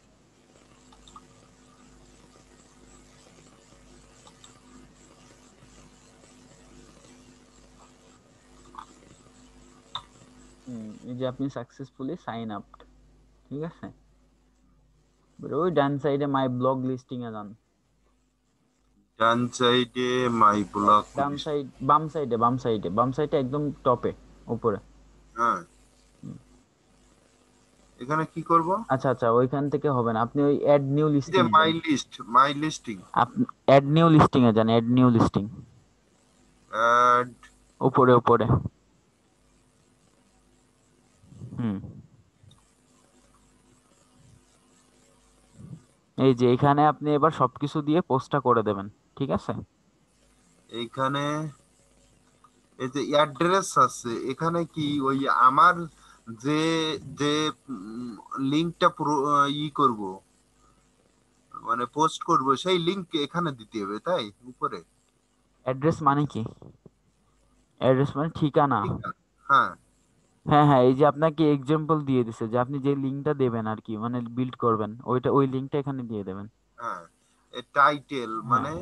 এই যে আপনি সাকসেসফুলি সাইন আপ, ঠিক আছে। ওই ডান সাইডে মাই ব্লগ লিস্টিং এ যান। ডান সাইডে মাই ব্লগ ডান লিস্ট। সাইড, বাম সাইডে একদম টপে উপরে। হ্যাঁ, হুম। এখানে কি করব? আচ্ছা আচ্ছা, ওইখান থেকে হবে না, আপনি ওই অ্যাড নিউ এই যে লিস্টিং এ মাই যান। লিস্ট, মাই লিস্টিং, আপনি অ্যাড নিউ লিস্টিং এ যান, অ্যাড নিউ লিস্টিং, অ্যাড। উপরে উপরে। হুম, এই যে এখানে আপনি এবার সবকিছু দিয়ে পোস্টটা করে দেবেন, ঠিক আছে। এইখানে এই যে অ্যাড্রেস আছে, এখানে কি ওই আমার যে যে লিংকটা করব, মানে পোস্ট করব, সেই লিংক এখানে দিতে হবে তাই উপরে? অ্যাড্রেস মানে কি? অ্যাড্রেস মানে ঠিকানা। ঠিক না? হ্যাঁ, হ্যাঁ হ্যাঁ, এই যে আপনাকে এক্সাম্পল দিয়ে দিছে যে আপনি যে লিঙ্কটা দেবেন আর কি, মানে বিল্ড করবেন, ওই লিঙ্কটা এখানে দিয়ে দেবেন। হ্যাঁ, টাইটেল হ্যাঁ, মানে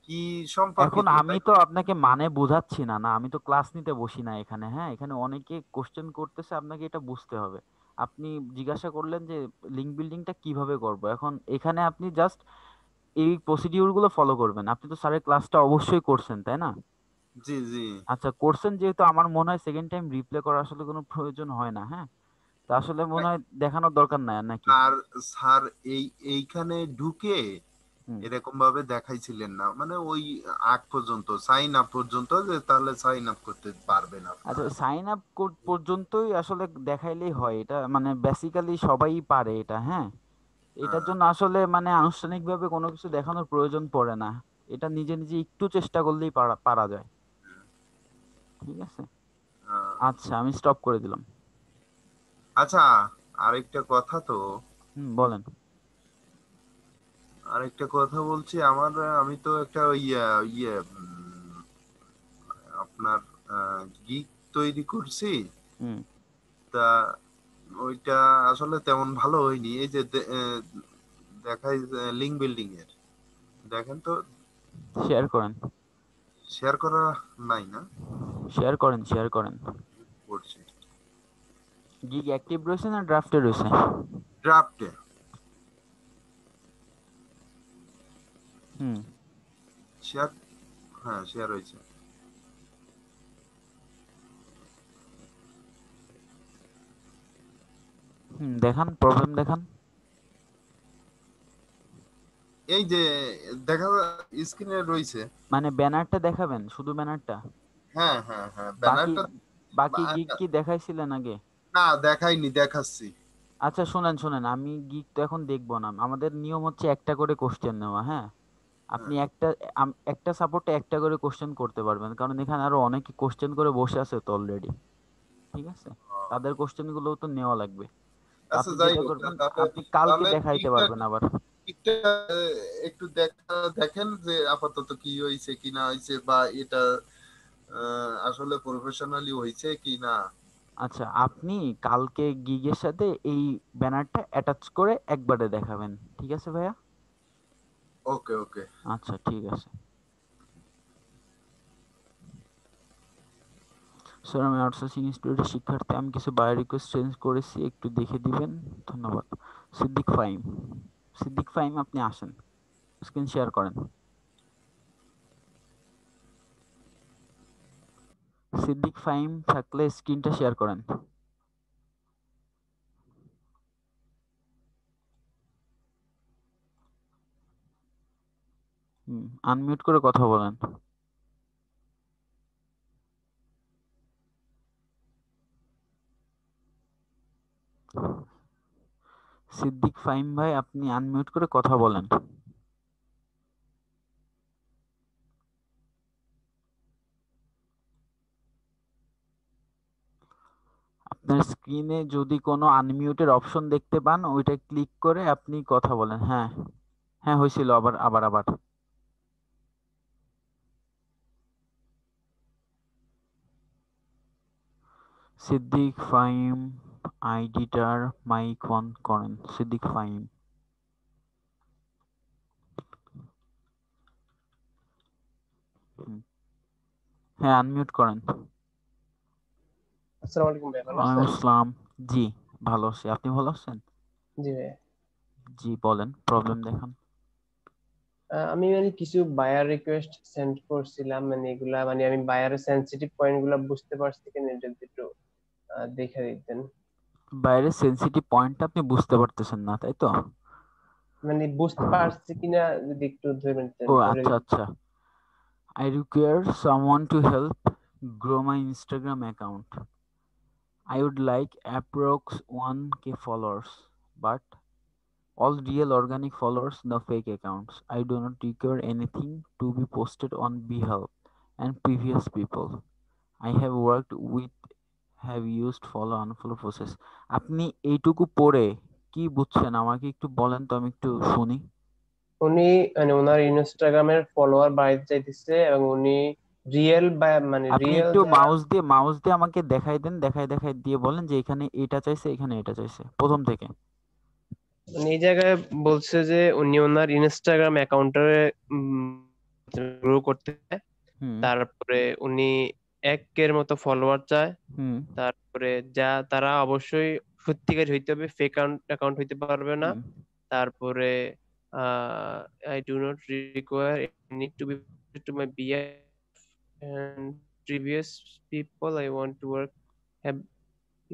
কি এখন সম্পর্কিত আমি তাই তো তো? আপনাকে মানে বোঝাচ্ছি না, না আমি তো ক্লাস নিতে বসি না এখানে। হ্যাঁ, এখানে অনেকে কোশ্চেন করতেছে, আপনাকে এটা বুঝতে হবে। আপনি জিজ্ঞাসা করলেন যে লিঙ্ক বিল্ডিংটা কিভাবে করব, এখন এখানে আপনি জাস্ট এই প্রসিডিউর গুলো ফলো করবেন। আপনি তো স্যারের ক্লাসটা অবশ্যই করছেন, তাই না? জি জি। আচ্ছা, করছেন যেহেতু, আমার মনে হয় সেকেন্ড টাইম রিপ্লে করার আসলে কোনো প্রয়োজন হয় না। হ্যাঁ, তা আসলে মনে হয় দেখানোর দরকার নাই আর নাকি? আর স্যার এইখানে ঢুকে হুম। এরকম ভাবে দেখাইছিলেন না, মানে ওই আগ পর্যন্ত, সাইন আপ পর্যন্ত, যে তাহলে সাইন আপ করতে পারবেন আচ্ছা, আপনারা। সাইন আপ পর্যন্তই আসলে দেখাইলেই হয়, এটা মানে বেসিক্যালি সবাই পারে এটা। হ্যাঁ, এটার হ্যাঁ, জন্য আসলে মানে আনুষ্ঠানিকভাবে কোনো কিছু দেখানোর প্রয়োজন পড়ে না। এটা নিজে নিজে একটু চেষ্টা করলেই পারা পারা যায়, ঠিক আছে। হ্যাঁ। আচ্ছা, আমি স্টপ করে দিলাম। আচ্ছা, আরেকটা কথা তো, বলেন। আরেকটা কথা বলছি, আমি তো একটা ইয়ে আপনার গিগ তৈরি করছি। হুম, তা ওইটা আসলে তেমন ভালো হয়নি। এই যে দেখাই লিঙ্ক বিল্ডিং এর, দেখেন তো, শেয়ার করেন, শেয়ার করা নাই না? শেয়ার করেন। করছি গিগ অ্যাক্টিভ রয়েছে না ড্রাফটে রয়েছে? ড্রাফটে। হুম শেয়ার, হ্যাঁ শেয়ার হয়েছে। দেখান, প্রবলেম দেখান। এই যে দেখা স্ক্রিনে রয়েছে। মানে ব্যানারটা দেখাবেন, শুধু ব্যানারটা? হ্যাঁ হ্যাঁ হ্যাঁ, বাকি ব্যানারটা। বাকি গিগ কি দেখাইছিলেন আগে? না দেখাইনি, দেখাচ্ছি। আচ্ছা, শুনেন শুনেন, আমি গিগ তো এখন দেখবো না, আমাদের নিয়ম হচ্ছে একটা করে কোশ্চেন নেওয়া। হ্যাঁ, আপনি হ্যাঁ, একটা সাপোর্টে একটা করে কোশ্চেন করতে পারবেন, কারণ এখানে আরো অনেকে কোশ্চেন করে বসে আছে তো অলরেডি, ঠিক আছে। তাদের কোশ্চেন গুলো তো নেওয়া লাগবে। তো আচ্ছা আপনি যাই যেটা হোক, করবেন, তাহলে আপনি কালকে তাহলে দেখাইতে গিকটা, পারবেন আবার। গিকটা একটু দেখেন যে আপাতত কি হয়েছে কি না হয়েছে, বা এটা আসলে প্রফেশনালি হয়েছে কি না। আচ্ছা, আপনি কালকে গিগের সাথে এই ব্যানারটা অ্যাটাচ করে একবারে দেখাবেন, ঠিক আছে ভাইয়া? ওকে ওকে। আচ্ছা, ঠিক আছে। স্যার, আমি আউটসোর্সিং ইনস্টিটিউটের শিক্ষার্থী, আমি কিছু বায়ো রিকোয়েস্ট চেঞ্জ করেছি, একটু দেখে দিবেন, ধন্যবাদ। সিদ্দিক ফাহিম, সিদ্দিক ফাহিম, আপনি আসেন, স্ক্রিন শেয়ার করেন। সিদ্দিক ফাহিম থাকলে স্ক্রিনটা শেয়ার করেন। আনমিউট করে কথা বলেন। সিদ্দিক ফাহিম ভাই, আপনি আনমিউট করে কথা বলেন। আপনার স্ক্রিনে যদি কোনো আনমিউটের অপশন দেখতে পান, ওইটা ক্লিক করে আপনি কথা বলেন। হ্যাঁ, হ্যাঁ হয়েছিল, আবার আবার আবার সিদ্দিক ফাহিম আইডিটার মাইক অন করেন। সিদ্দিক ফাহিম, হ্যাঁ আনমিউট করেন। আসসালামু আলাইকুম ভাই, ভালো ওয়ালাইকুম আছেন? আসসালাম। জি ভালো আছি, আপনি ভালো আছেন? জি ভাই। জি বলেন, প্রবলেম দেখান। আমি মানে কিছু বায়ার রিকোয়েস্ট সেন্ড করছিলাম, মানে এগুলা মানে আমি বায়ারের সেনসিটিভ পয়েন্ট গুলা বুঝতে পারছি কিনা এটা যদি একটু দেখে দিতেন। বাইরের সেনসিটিভ পয়েন্টটা আপনি বুঝতে পারতেছেন না, তাই তো? মানে বুঝতে পারছি কিনা যদি একটু ধরে ও ধরে আচ্ছা দিতেন। আচ্ছা। I require someone to help grow my Instagram account. I would like approx 1k followers, but all real organic followers, no fake accounts. I do not require anything to be posted on Behelp and previous people I have worked with have used follow unfollow process. আপনি এইটুকু পড়ে কি বুঝছেন আমাকে একটু বলেন তো, আমি একটু শুনি। উনি মানে ওনার ইনস্টাগ্রামের ফলোয়ার বাড়াইতে চাইতেছে এবং উনি রিয়েল বা মানে আপনি রিয়েল একটু যারা মাউস দিয়ে আমাকে দেখাই দেন, দেখাই দেখাই দিয়ে বলেন যে এখানে এটা চাইছে, এখানে এটা চাইছে, প্রথম থেকে। মানে এই জায়গায় বলছে যে উনি ওনার ইনস্টাগ্রাম অ্যাকাউন্টে গ্রো করতে চায়। হুম তারপরে উনি 1K মতো ফলোয়ার চায়। হুম তারপরে যা তারা অবশ্যই সত্যিকার হইতে হবে, ফেক অ্যাকাউন্ট হইতে পারবে না। হুম তারপরে I do not require need to be to my BF and previous people I want to work have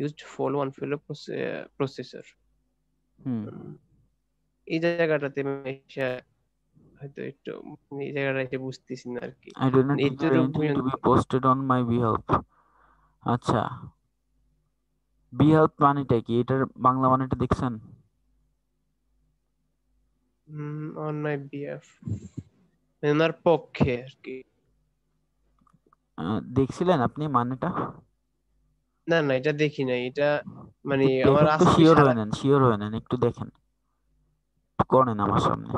used follow unfollow processor. হুম এই জায়গাটাতে আমি হয়তো একটু এই জায়গাটা এসে বুঝতেছি না আর কি। I do not require এতটুকু anything to পর্যন্ত be posted on my behalf. আচ্ছা, behalf মানেটা কি, এটার বাংলা মানেটা দেখছেন? অন মাই বিএফ ওনার পক্ষে আর কি। দেখছিলেন আপনি মানেটা? না না, এটা দেখি নাই, এটা মানে একটু আমার দেখেন তো, আজকে শিওর সারা হয়ে নেন, শিওর হয়ে নেন, একটু দেখেন, একটু করেন আমার সামনে।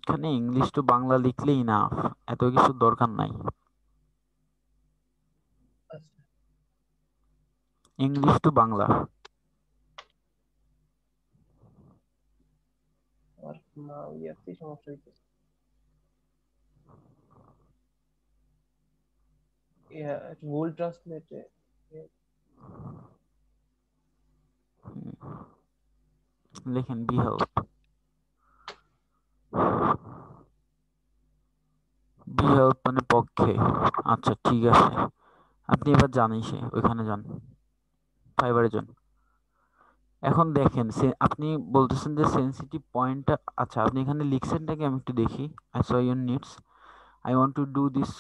এখানে ইংলিশ টু বাংলা লিখলেই না, এত কিছু দরকার নাই। English to Bangla. আমার মা ইয়াতেই সমস্যা হইতেছে। গুগল ট্রান্সলেটে লিখেন বিহেল্প, বিহেল্প মানে পক্ষে। আচ্ছা ঠিক আছে, আপনি এবার জানেন, সে ওইখানে যান, ফাইবারে যান। এখন দেখেন আপনি বলতেছেন যে সেনসিটিভ পয়েন্টটা, আচ্ছা আপনি এখানে লিখছেনটা কি আমি একটু দেখি। I saw your needs, I want to do this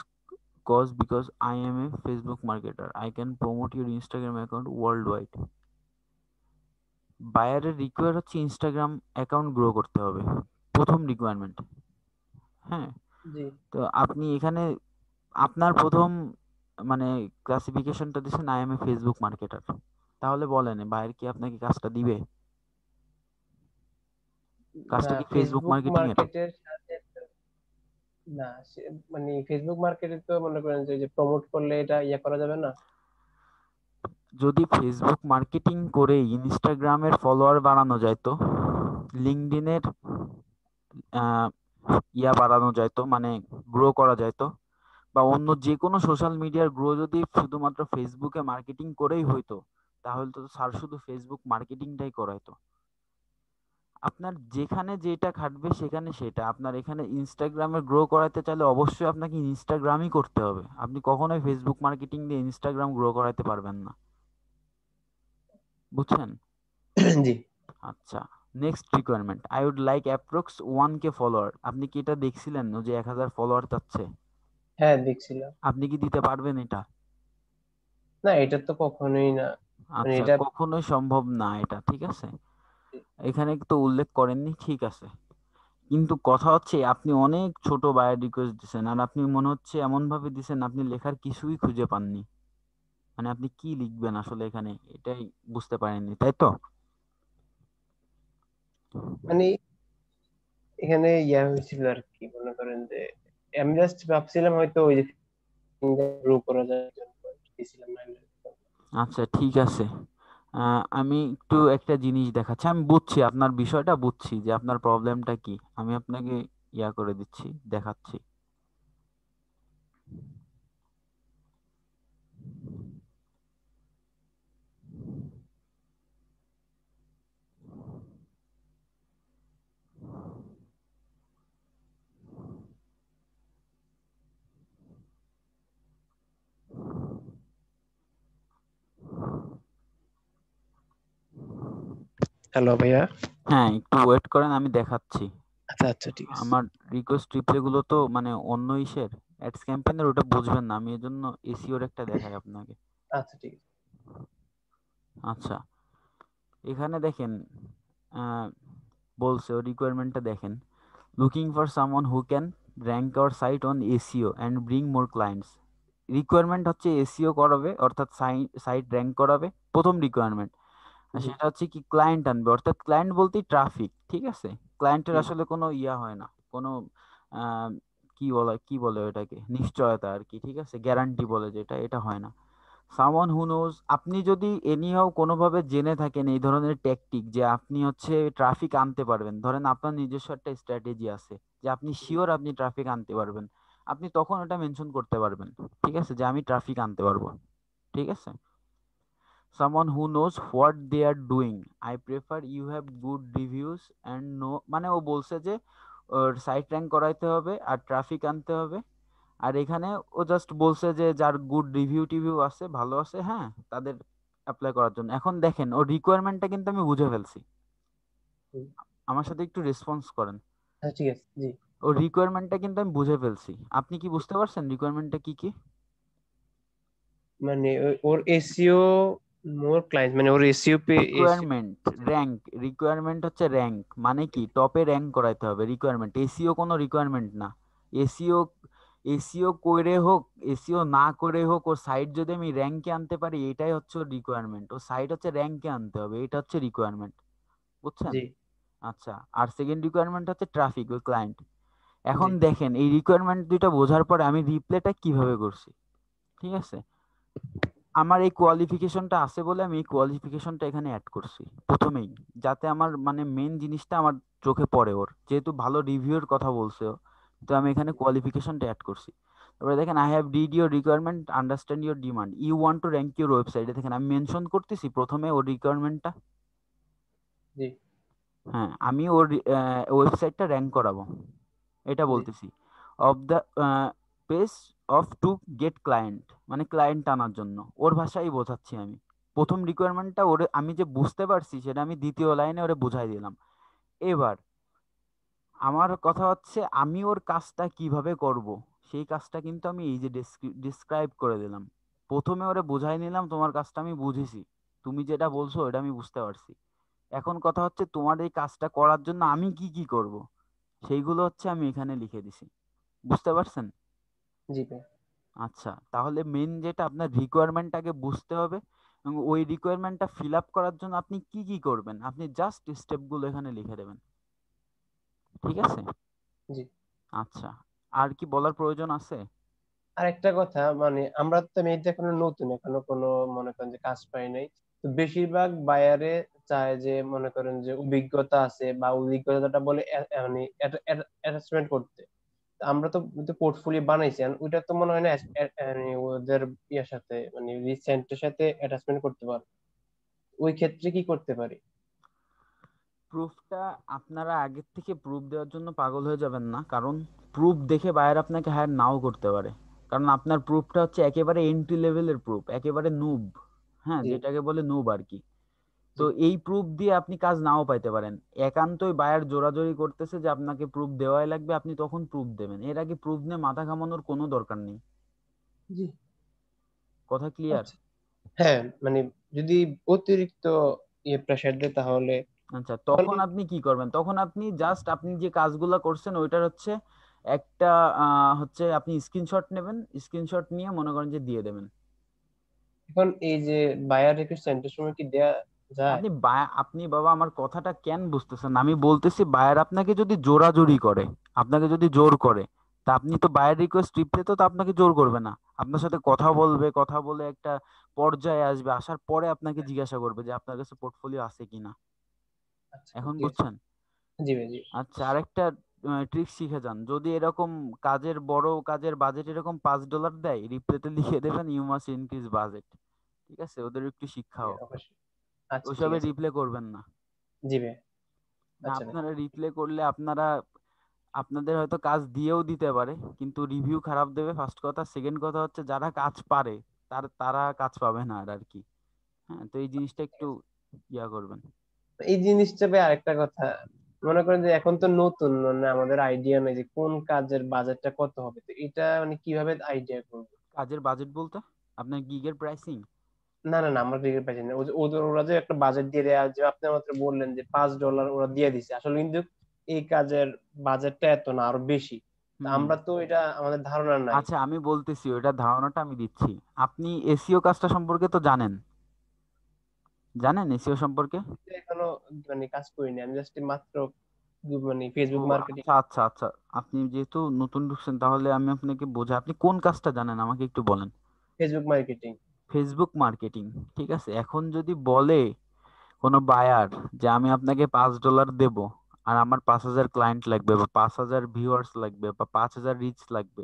cause because I am a Facebook marketer. I can promote your Instagram account worldwide. বায়ারের রিকোয়ার হচ্ছে ইনস্টাগ্রাম অ্যাকাউন্ট গ্রো করতে হবে, প্রথম রিকোয়ারমেন্ট। হ্যাঁ, জি। তো আপনি এখানে আপনার প্রথম মানে ক্লাসিফিকেশনটা দিচ্ছেন I M A Facebook marketer. তাহলে বলেন বায়ার কি আপনাকে কাজটা দিবে? না, কাজটা কি ফেসবুক ফেসবুক মার্কেটিং এর? মার্কেটের সাথে না মানে ফেসবুক মার্কেটে তো মনে করেন যে প্রমোট করলে এটা ইয়া করা যাবে না। যদি ফেসবুক মার্কেটিং করে ইনস্টাগ্রামের ফলোয়ার বাড়ানো যায় তো, লিঙ্কডইনের বাড়ানো যায় তো, মানে গ্রো করা যায় তো, বা অন্য যে কোনো সোশ্যাল মিডিয়ার গ্রো যদি শুধুমাত্র ফেসবুকে মার্কেটিং করেই হইতো, তাহলে তো স্যার শুধু ফেসবুক মার্কেটিংটাই করাইতো। আপনার যেখানে যেটা খাটবে সেখানে সেটা, আপনার এখানে ইনস্টাগ্রামে গ্রো করাতে চাইলে অবশ্যই আপনাকে ইনস্টাগ্রামই করতে হবে, আপনি কখনোই ফেসবুক মার্কেটিং দিয়ে ইনস্টাগ্রাম গ্রো করাতে পারবেন না, বুঝছেন? জি। আচ্ছা, next requirement, I would like approx 1k follower. আপনি কি এটা দেখছিলেন ও যে 1000 ফলোয়ার চাচ্ছে? হ্যাঁ, দেখছিলাম। আপনি কি দিতে পারবেন এটা? না, এটা তো কখনোই না, মানে আচ্ছা, এটা কখনোই সম্ভব না এটা, ঠিক আছে। এখানে তো উল্লেখ করেননি, ঠিক আছে। কিন্তু কথা হচ্ছে আপনি অনেক ছোট বায়োর রিকোয়েস্ট দিছেন, আর আপনি মনে হচ্ছে এমন ভাবে দিছেন আপনি লেখার কিছুই খুঁজে পাননি। মানে আপনি কি লিখবেন আসলে এখানে এটাই বুঝতে পারেননি, তাই তো? মানে এখানে ইয়া হয়েছিল আর কি, মনে করেন যে আমি জাস্ট ভাবছিলাম হয়তো ওই যে গ্রো করা যায় জন্য দিছিলাম না। আচ্ছা ঠিক আছে। আমি একটু একটা জিনিস দেখাচ্ছি, আমি বুঝছি আপনার বিষয়টা, বুঝছি যে আপনার প্রবলেমটা কি, আমি আপনাকে ইয়া করে দিচ্ছি, দেখাচ্ছি। হ্যালো ভাইয়া। হ্যাঁ একটু ওয়েট করেন, আমি দেখাচ্ছি। আচ্ছা আচ্ছা ঠিক আছে। আমার রিকোয়েস্ট রিপ্লাই গুলো তো মানে অন্য ইসের অ্যাডস ক্যাম্পেইনের, ওটা বুঝবেন না, আমি এজন্য এসিওর একটা দেখাই আপনাকে। আচ্ছা ঠিক আছে। আচ্ছা এখানে দেখেন, আহ, বলছে ও রিকোয়ারমেন্টটা দেখেন, looking for someone who can rank our site on SEO and bring more clients. Requirement হচ্ছে এসিও করাবে, অর্থাৎ সাইট র্যাঙ্ক করাবে, প্রথম রিকোয়ারমেন্ট। আর জি সেটা হচ্ছে কি ক্লায়েন্ট আনবে, অর্থাৎ ক্লায়েন্ট বলতেই ট্রাফিক, ঠিক আছে? ক্লায়েন্টের জি আসলে কোনো ইয়া হয় না, কোনো আহ, কি বলে ওটাকে, নিশ্চয়তা আর কি, ঠিক আছে, গ্যারান্টি বলে যেটা, এটা হয় না। সামওয়ান হু নোজ, আপনি যদি এনিহাও কোনোভাবে জেনে থাকেন এই ধরনের ট্যাকটিক যে আপনি হচ্ছে ট্রাফিক আনতে পারবেন, ধরেন আপনার নিজস্ব একটা স্ট্র্যাটেজি আছে যে আপনি শিওর আপনি ট্রাফিক আনতে পারবেন, আপনি তখন ওটা মেনশন করতে পারবেন, ঠিক আছে, যে আমি ট্রাফিক আনতে পারবো, ঠিক আছে। someone who knows what they are doing, I prefer you have good reviews and no, মানে ও বলছে যে ওর সাইট র্যাঙ্ক করাইতে হবে আর ট্রাফিক আনতে হবে। আর এখানে ও জাস্ট বলছে যে যার গুড রিভিউ টিভিউ আছে, ভালো আছে, হ্যাঁ, তাদের অ্যাপ্লাই করার জন্য। এখন দেখেন ওর রিকোয়ারমেন্টটা কিন্তু আমি বুঝে ফেলছি, হুম, আমার সাথে একটু রেসপন্স করেন। আচ্ছা ঠিক আছে জি। ওর রিকোয়ারমেন্টটা কিন্তু আমি বুঝে ফেলছি, আপনি কি বুঝতে পারছেন রিকোয়ারমেন্টটা কি কি? মানে ওর এসইও মোর ক্লায়েন্ট, মানে ওর এসইও পে এসইও। রিকোয়ারমেন্ট র্যাঙ্ক, রিকোয়ারমেন্ট হচ্ছে র্যাঙ্ক, মানে কি টপে র্যাঙ্ক করাইতে হবে, রিকোয়ারমেন্ট। এসিও কোনো রিকোয়ারমেন্ট না। এসিও, এসিও করে হোক, এসিও না করে হোক, ওর সাইট যদি আমি র্যাঙ্কে আনতে পারি এটাই হচ্ছে ওর রিকোয়ারমেন্ট, ওর সাইট হচ্ছে র্যাঙ্কে আনতে হবে, এটা হচ্ছে রিকোয়ারমেন্ট, বুঝছেন? জি আচ্ছা, আর সেকেন্ড রিকোয়ারমেন্ট হচ্ছে ট্রাফিক, ওই ক্লায়েন্ট। এখন জি দেখেন এই রিকোয়ারমেন্ট দুইটা বোঝার পরে আমি রিপ্লেটা কিভাবে করছি, ঠিক আছে। আমার এই কোয়ালিফিকেশনটা আছে বলে আমি এই কোয়ালিফিকেশনটা এখানে অ্যাড করছি প্রথমেই, যাতে আমার মানে মেন জিনিসটা আমার চোখে পড়ে, ওর যেহেতু ভালো রিভিউর কথা বলছে ও, তো আমি এখানে কোয়ালিফিকেশনটা অ্যাড করছি। তারপরে দেখেন I have did your requirement, understand your demand, you want to rank your ওয়েবসাইটে, দেখেন আমি মেনশন করতেছি প্রথমে ওর রিকোয়ারমেন্টটা। জি হ্যাঁ, আমি ওর ওয়েবসাইটটা র্যাঙ্ক করাবো, এটা জি বলতেছি। Of the page of to get client, মানে ক্লায়েন্ট আনার জন্য, ওর ভাষাই বোঝাচ্ছি আমি। প্রথম রিকোয়ারমেন্টটা ওরে আমি যে বুঝতে পারছি সেটা আমি দ্বিতীয় লাইনে ওরে বুঝাই দিলাম। এবার আমার কথা হচ্ছে আমি ওর কাজটা কিভাবে করব, সেই কাজটা কিন্তু আমি এই যে ডিসক্রাইব করে দিলাম। প্রথমে ওরে বুঝাই নিলাম তোমার কাজটা আমি বুঝেছি, তুমি যেটা বলছো এটা আমি বুঝতে পারছি। এখন কথা হচ্ছে তোমার এই কাজটা করার জন্য আমি কি কি করব, সেইগুলো হচ্ছে আমি এখানে লিখে দিছি, বুঝতে পারছেন? জি ভাই। আচ্ছা তাহলে মেন যেটা আপনার রিকোয়ারমেন্টটাকে বুঝতে হবে, এবং ওই রিকোয়ারমেন্টটা ফিল আপ করার জন্য আপনি কি কি করবেন আপনি জাস্ট স্টেপগুলো এখানে লিখে দেবেন, ঠিক আছে? জি আচ্ছা, আর কি বলার প্রয়োজন আছে? আর একটা কথা, মানে আমরা তো মেয়েদের এখনো নতুন, এখনো কোনো মনে করেন যে কাজ পাই নাই। তো বেশিরভাগ বায়ারে চায় যে মনে করেন যে অভিজ্ঞতা আছে বা অভিজ্ঞতাটা বলে মানে অ্যাটাচমেন্ট করতে। তো আমরা তো পোর্টফোলিও বানাইছি, আর ওইটা তো মনে হয় না মানে ওদের ইয়ার সাথে মানে রিসেন্টের সাথে অ্যাটাচমেন্ট করতে পারবে। ওই ক্ষেত্রে কি করতে পারি? প্রুফটা আপনারা আগের থেকে প্রুফ দেওয়ার জন্য পাগল হয়ে যাবেন না, কারণ প্রুফ দেখে বায়ার আপনাকে হায়ার নাও করতে পারে, কারণ আপনার প্রুফটা হচ্ছে একেবারে এন্ট্রি লেভেলের প্রুফ, একেবারে নুব, হ্যাঁ, জি যেটাকে বলে নুব আর কি। তো জি এই প্রুফ দিয়ে আপনি কাজ নাও পাইতে পারেন, একান্তই বায়ার জোরাজোরি করতেছে যে আপনাকে প্রুফ দেওয়াই লাগবে, আপনি তখন প্রুফ দেবেন, এর আগে প্রুফ নিয়ে মাথা ঘামানোর কোনো দরকার নেই। জি কথা ক্লিয়ার? আচ্ছা। হ্যাঁ মানে যদি অতিরিক্ত প্রেসার দেয় তাহলে আচ্ছা, তখন আপনি কি করবেন? তখন আপনি জাস্ট আপনি যে কাজগুলো করছেন ওইটার হচ্ছে একটা হচ্ছে আপনি স্ক্রিনশট নেবেন, স্ক্রিনশট নিয়ে মনে করেন যে দিয়ে দেবেন। এখন এই যে বায়ার রিকোয়েস্ট সেন্ডের সময় কি দেয়া যায়? আপনি বাবা আমার কথাটা কেন বুঝতেছেন না? আমি বলতেছি বায়ার আপনাকে যদি জোরাজুরি করে, আপনাকে যদি জোর করে, তা আপনি তো বায়ার রিকোয়েস্ট রিপ্লে তো আপনাকে জোর করবে না, আপনার সাথে কথা বলবে, কথা বলে একটা পর্যায়ে আসবে, আসার পরে আপনাকে জিজ্ঞাসা করবে যে আপনার কাছে পোর্টফোলিও আছে কিনা। আচ্ছা এখন ঠিক আছে। বুঝছেন? জি ভাই জি। আচ্ছা, আরেকটা ট্রিক শিখে যান। যদি এরকম কাজের বড় কাজের বাজেট এরকম $5 দেয়, রিপ্লেতে লিখে দেবেন ইউ মাস্ট ইনক্রিজ বাজেট। ঠিক আছে, ওদের একটু জি, শিক্ষাও। অবশ্যই। আচ্ছা ঠিক ওইসবে আছে। রিপ্লে করবেন না। জি ভাই। না, আচ্ছা ভাই। আপনারা রিপ্লে করলে আপনাদের হয়তো কাজ দিয়েও দিতে পারে, কিন্তু রিভিউ খারাপ দেবে ফার্স্ট কথা। সেকেন্ড কথা হচ্ছে যারা কাজ পারে তারা কাজ পাবে না আর কি। হ্যাঁ, তো এই জিনিসটা ঠিক একটু আছে। ইয়া করবেন। এই জিনিসটা ভাই আরেকটা কথা, মনে করেন যে এখন তো নতুন, মানে আমাদের আইডিয়া নেই যে কোন কাজের বাজেটটা কত হবে, তো এটা মানে কিভাবে আইডিয়া করবো? কাজের বাজেট বলতে আপনার গিগের প্রাইসিং? না না না, আমরা ক্রিকেট পাইছি না। ওরা যে একটা বাজেট দিয়ে দেয়া, যে আপনি আমাকে বললেন যে $5 ওরা দিয়ে দিছে, আসলে কিন্তু এই কাজের বাজেটটা এত না, আরো বেশি। তা হুম। আমরা তো এটা আমাদের ধারণা নাই। আচ্ছা, আমি বলতেছি, ওইটার ধারণাটা আমি দিচ্ছি। আপনি এসইও কাজটা সম্পর্কে তো জানেন, জানেন এসইও সম্পর্কে? এটা এখনো মানে কাজ করিনি, আমি জাস্ট মাত্র মানে ও ফেসবুক মার্কেটিং। আচ্ছা আচ্ছা আচ্ছা, আপনি যেহেতু নতুন ঢুকছেন তাহলে আমি আপনাকে বোঝাই। আপনি কোন কাজটা জানেন আমাকে একটু বলেন। Facebook marketing. Facebook marketing. ঠিক আছে, এখন যদি বলে কোনো বায়ার যে আমি আপনাকে $5 দেব, আর আমার 5,000 ক্লায়েন্ট লাগবে, বা 5,000 ভিউয়ার্স লাগবে, বা 5,000 রিচ লাগবে,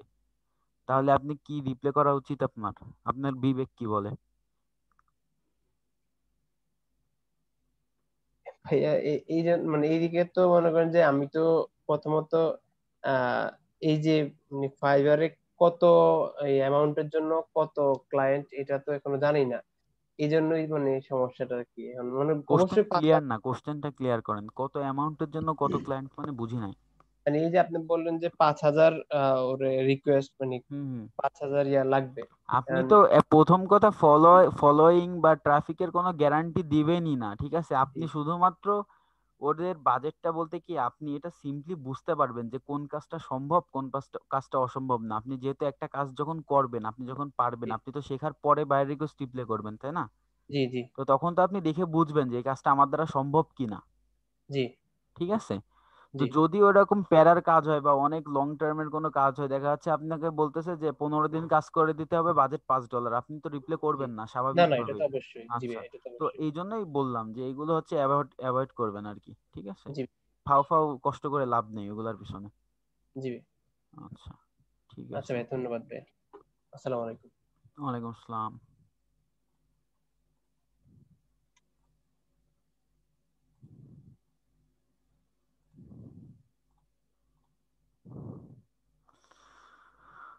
তাহলে আপনি কি রিপ্লে করা উচিত? আপনার আপনার বিবেক কি বলে? ভাইয়া এই যে মানে এইদিকে তো মনে করেন যে আমি তো প্রথমত আহ এই যে ফাইবারে কত এই অ্যামাউন্টের জন্য কত ক্লায়েন্ট, এটা তো এখনো জানি না। এই জন্যই মানে সমস্যাটা কি এখন, মানে কোশ্চেন অবশ্যই পাঁচ ক্লিয়ার লাখ না, কোশ্চেনটা ক্লিয়ার করেন। কত অ্যামাউন্টের জন্য কত ক্লায়েন্ট মানে বুঝি নাই। মানে এই যে আপনি বললেন যে 5,000 ওর রিকোয়েস্ট মানে হুম হুম। 5,000 ইয়া লাগবে। আপনি And তো প্রথম কথা ফলোয়িং বা ট্রাফিকের কোনো গ্যারান্টি দিবেনই না। ঠিক আছে, আপনি শুধুমাত্র ওদের বাজেটটা বলতে কি আপনি এটা সিম্পলি বুঝতে পারবেন যে কোন কাজটা সম্ভব, কোন কাজটা কাজটা অসম্ভব না। আপনি যেহেতু একটা কাজ যখন করবেন, আপনি যখন পারবেন, জি আপনি তো শেখার পরে বাইরে রিকোয়েস্ট রিপ্লে করবেন, তাই না? জি জি তো তখন তো আপনি দেখে বুঝবেন যে এই কাজটা আমার দ্বারা সম্ভব কিনা। জি ঠিক আছে, তো জি যদি ওরকম প্যারার কাজ হয় বা অনেক লং টার্মের কোনো কাজ হয়, দেখা যাচ্ছে আপনাকে বলতেছে যে 15 দিন কাজ করে দিতে হবে, বাজেট $5, আপনি তো রিপ্লে জি। করবেন না না না, এটা স্বাভাবিকভাবেই। তো অবশ্যই, জি আচ্ছা, ভাই, এটা তো তো অবশ্যই। এই জন্যই বললাম যে এইগুলো হচ্ছে অ্যাভয়েড অ্যাভয়েড করবেন আর কি। ঠিক আছে, জি ফাও ফাও কষ্ট করে লাভ নেই ওগুলার পিছনে। জি ভাই। আচ্ছা, ঠিক আচ্ছা আছে। ভাই, ধন্যবাদ ভাই। আসসালামু আলাইকুম। ওয়ালাইকুম আসসালাম।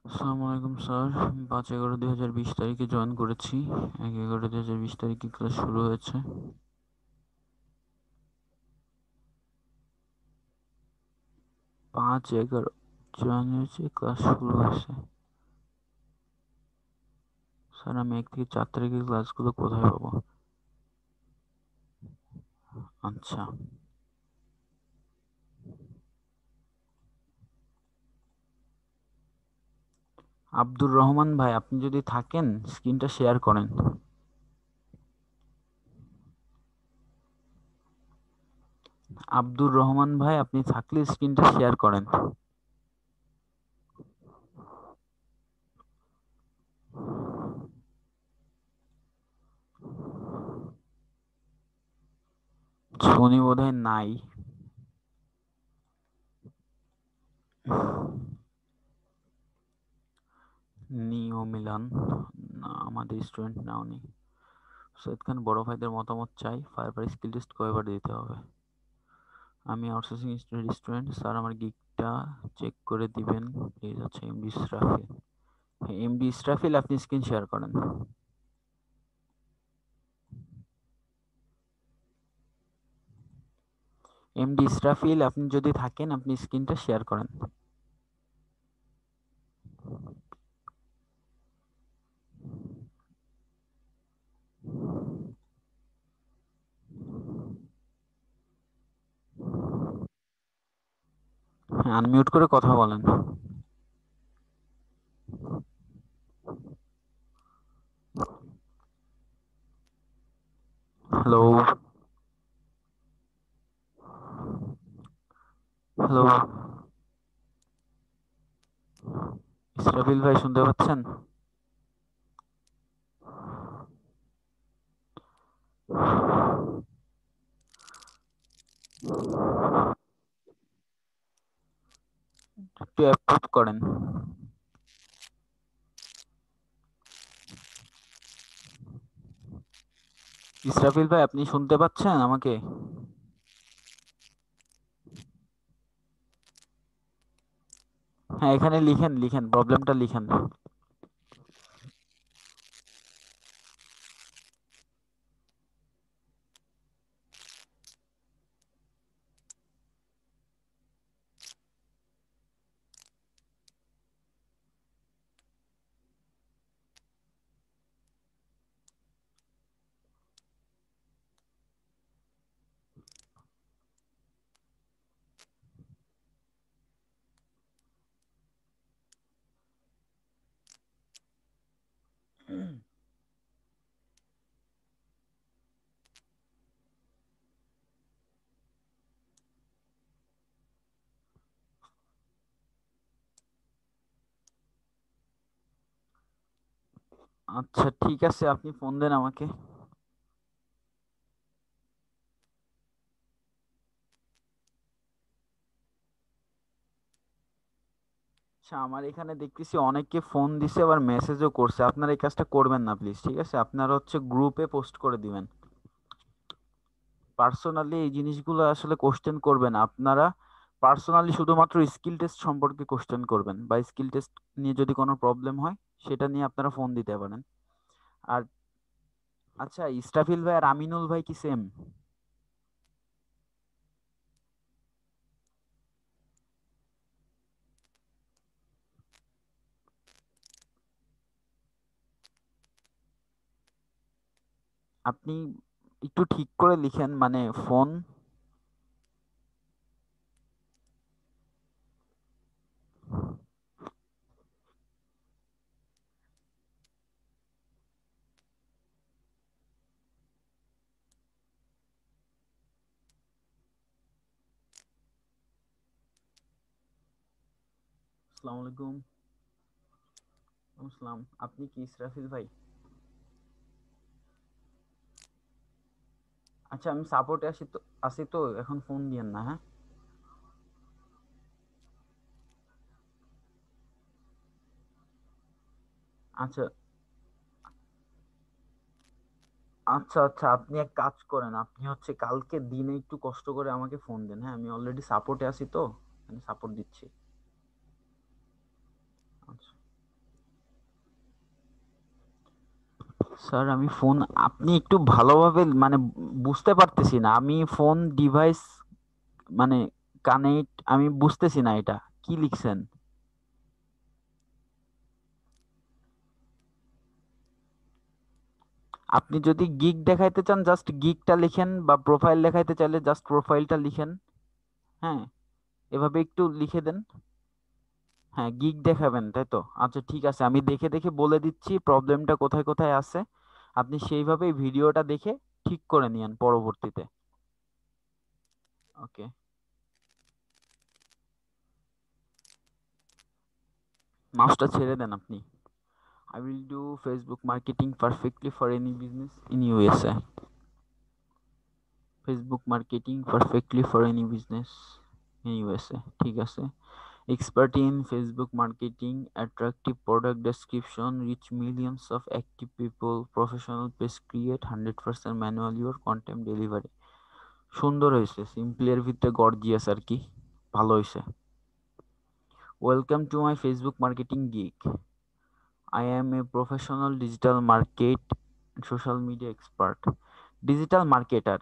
আসসালামু আলাইকুম স্যার, 5/11/2020 জয়েন করেছি। 1/11/2020 ক্লাস শুরু হয়েছে। 5/11 জয়েন হয়েছে, ক্লাস শুরু হয়েছে। স্যার আমি 1 থেকে 4 তারিখের ক্লাসগুলো কোথায় পাবো? আচ্ছা, আব্দুর রহমান ভাই আপনি যদি থাকেন স্ক্রিনটা শেয়ার করেন। আব্দুর রহমান ভাই আপনি থাকলে স্ক্রিনটা শেয়ার করেন। শনি বোধহয় নাই। নিও মিলান, না আমাদের স্টুডেন্ট নাও নেই। সৈয়দ খান বড় ভাইদের মতামত চাই, ফায়ার স্কিল টেস্ট কয়বার দিতে হবে? আমি আউটসোর্সিং স্টুডেন্ট স্যার, আমার গিগটা চেক করে দিবেন প্লিজ। আচ্ছা, এমডি ইসরাফিল। হ্যাঁ, এমডি ইসরাফিল আপনি স্ক্রিন শেয়ার করেন। এমডি ইসরাফিল আপনি যদি থাকেন আপনি স্ক্রিনটা শেয়ার করেন। আনমিউট করে কথা বলেন। হ্যালো, হ্যালো, ইসরাফিল ভাই শুনতে পাচ্ছেন? একটু অ্যাপ্রুভ করেন। ইসরাফিল ভাই আপনি শুনতে পাচ্ছেন আমাকে? হ্যাঁ, এখানে লিখেন, লিখেন প্রবলেমটা লিখেন। আচ্ছা ঠিক আছে, আপনি ফোন দেন আমাকে। আচ্ছা, আমার এখানে দেখতেছি অনেককে ফোন দিছে আবার মেসেজও করছে। আপনারা এই কাজটা করবেন না প্লিজ, ঠিক আছে? আপনারা হচ্ছে গ্রুপে পোস্ট করে দিবেন। পার্সোনালি এই জিনিসগুলো আসলে কোশ্চেন করবেন আপনারা। পার্সোনালি শুধুমাত্র স্কিল টেস্ট সম্পর্কে কোশ্চেন করবেন, বা স্কিল টেস্ট নিয়ে যদি কোনো প্রবলেম হয় সেটা নিয়ে আপনারা ফোন দিতে পারেন। আর আচ্ছা, ইস্টাফিল ভাই আর আমিনুল ভাই কি সেম? আপনি একটু ঠিক করে লিখেন, মানে ফোন। আসসালামু আলাইকুম। আসসালাম। আপনি কি ইসরাফিল ভাই? আচ্ছা, আমি সাপোর্টে আসি তো এখন ফোন দিয়েন না, হ্যাঁ? আচ্ছা আচ্ছা আচ্ছা, আপনি এক কাজ করেন, আপনি হচ্ছে কালকে দিনে একটু কষ্ট করে আমাকে ফোন দেন, হ্যাঁ? আমি অলরেডি সাপোর্টে আছি তো, আমি সাপোর্ট দিচ্ছি। আচ্ছা স্যার, আমি ফোন, আপনি একটু ভালোভাবে মানে বুঝতে পারতেছি না, আমি ফোন ডিভাইস মানে কানেক্ট, আমি বুঝতেছি না এটা কি লিখছেন। আপনি যদি গিগ দেখাইতে চান জাস্ট গিগটা লিখেন, বা প্রোফাইল দেখাইতে চাইলে জাস্ট প্রোফাইলটা লিখেন। হ্যাঁ, এভাবে একটু লিখে দেন। হ্যাঁ, গিগ দেখাবেন তাই তো? আচ্ছা ঠিক আছে, আমি দেখে দেখে বলে দিচ্ছি প্রবলেমটা কোথায় কোথায় আছে। আপনি সেইভাবেই ভিডিওটা দেখে ঠিক করে নিয়েন পরবর্তীতে। ওকে, মাউসটা ছেড়ে দেন আপনি। I will do Facebook marketing perfectly for any business in USA. Facebook marketing perfectly for any business in USA. ঠিক আছে। Expert in Facebook marketing, attractive product description, reach millions of active people, professional page create, 100% manual your content delivery. সুন্দর হয়েছে, সিম্পলের ভিতরে gorgeous আর কি, ভালো হয়েছে। Welcome to my Facebook marketing gig. I am a professional digital market social media expert. Digital marketer,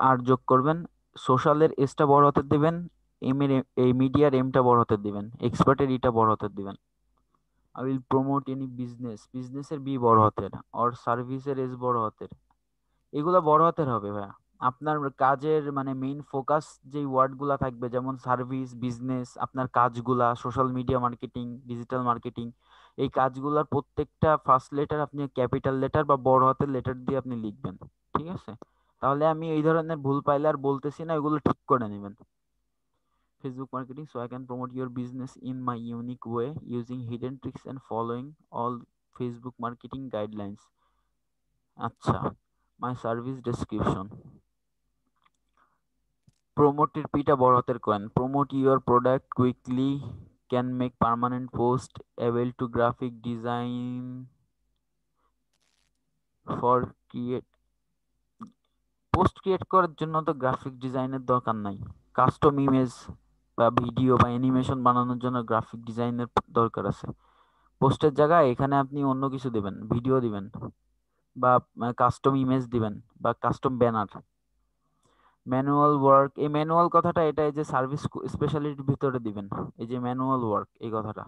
আর যোগ করবেন, সোশ্যালের এসটা বড় হাতের দিবেন, এম এর এই মিডিয়ার এমটা বড় হাতের দিবেন, এক্সপার্টের ইটা বড় হাতের দিবেন। I will promote any business, বিজনেসের বি বড় হাতের, অর সার্ভিসের এস বড় হাতের। এগুলো বড় হাতের হবে ভাইয়া। আপনার কাজের মানে মেইন ফোকাস যে ওয়ার্ডগুলা থাকবে, যেমন সার্ভিস, বিজনেস, আপনার কাজগুলা, social media marketing, digital marketing, এই কাজগুলার প্রত্যেকটা ফার্স্ট লেটার আপনি ক্যাপিটাল লেটার বা বড় হাতের লেটার দিয়ে আপনি লিখবেন। ঠিক আছে? তাহলে আমি এই ধরনের ভুল পাইলে আর বলতেছি না, এগুলো ঠিক করে নেবেন। Facebook marketing, so I can promote your business in my unique way using hidden tricks and following all Facebook marketing guidelines. আচ্ছা, my service description. প্রমোটের পিটা বড় হাতের করেন। Promote your product quickly, can make permanent post, able to graphic design for create. Post create করার জন্য তো graphic ডিজাইনের দরকার নাই। কাস্টম ইমেজ বা ভিডিও বা অ্যানিমেশন বানানোর জন্য গ্রাফিক ডিজাইনের দরকার আছে। পোস্টের জায়গায় এখানে আপনি অন্য কিছু দিবেন, ভিডিও দিবেন বা কাস্টম ইমেজ দিবেন বা কাস্টম ব্যানার। ম্যানুয়াল ওয়ার্ক, এই ম্যানুয়াল কথাটা এটা এই যে সার্ভিস স্পেশালিটির ভিতরে দিবেন, এই যে ম্যানুয়াল ওয়ার্ক এই কথাটা।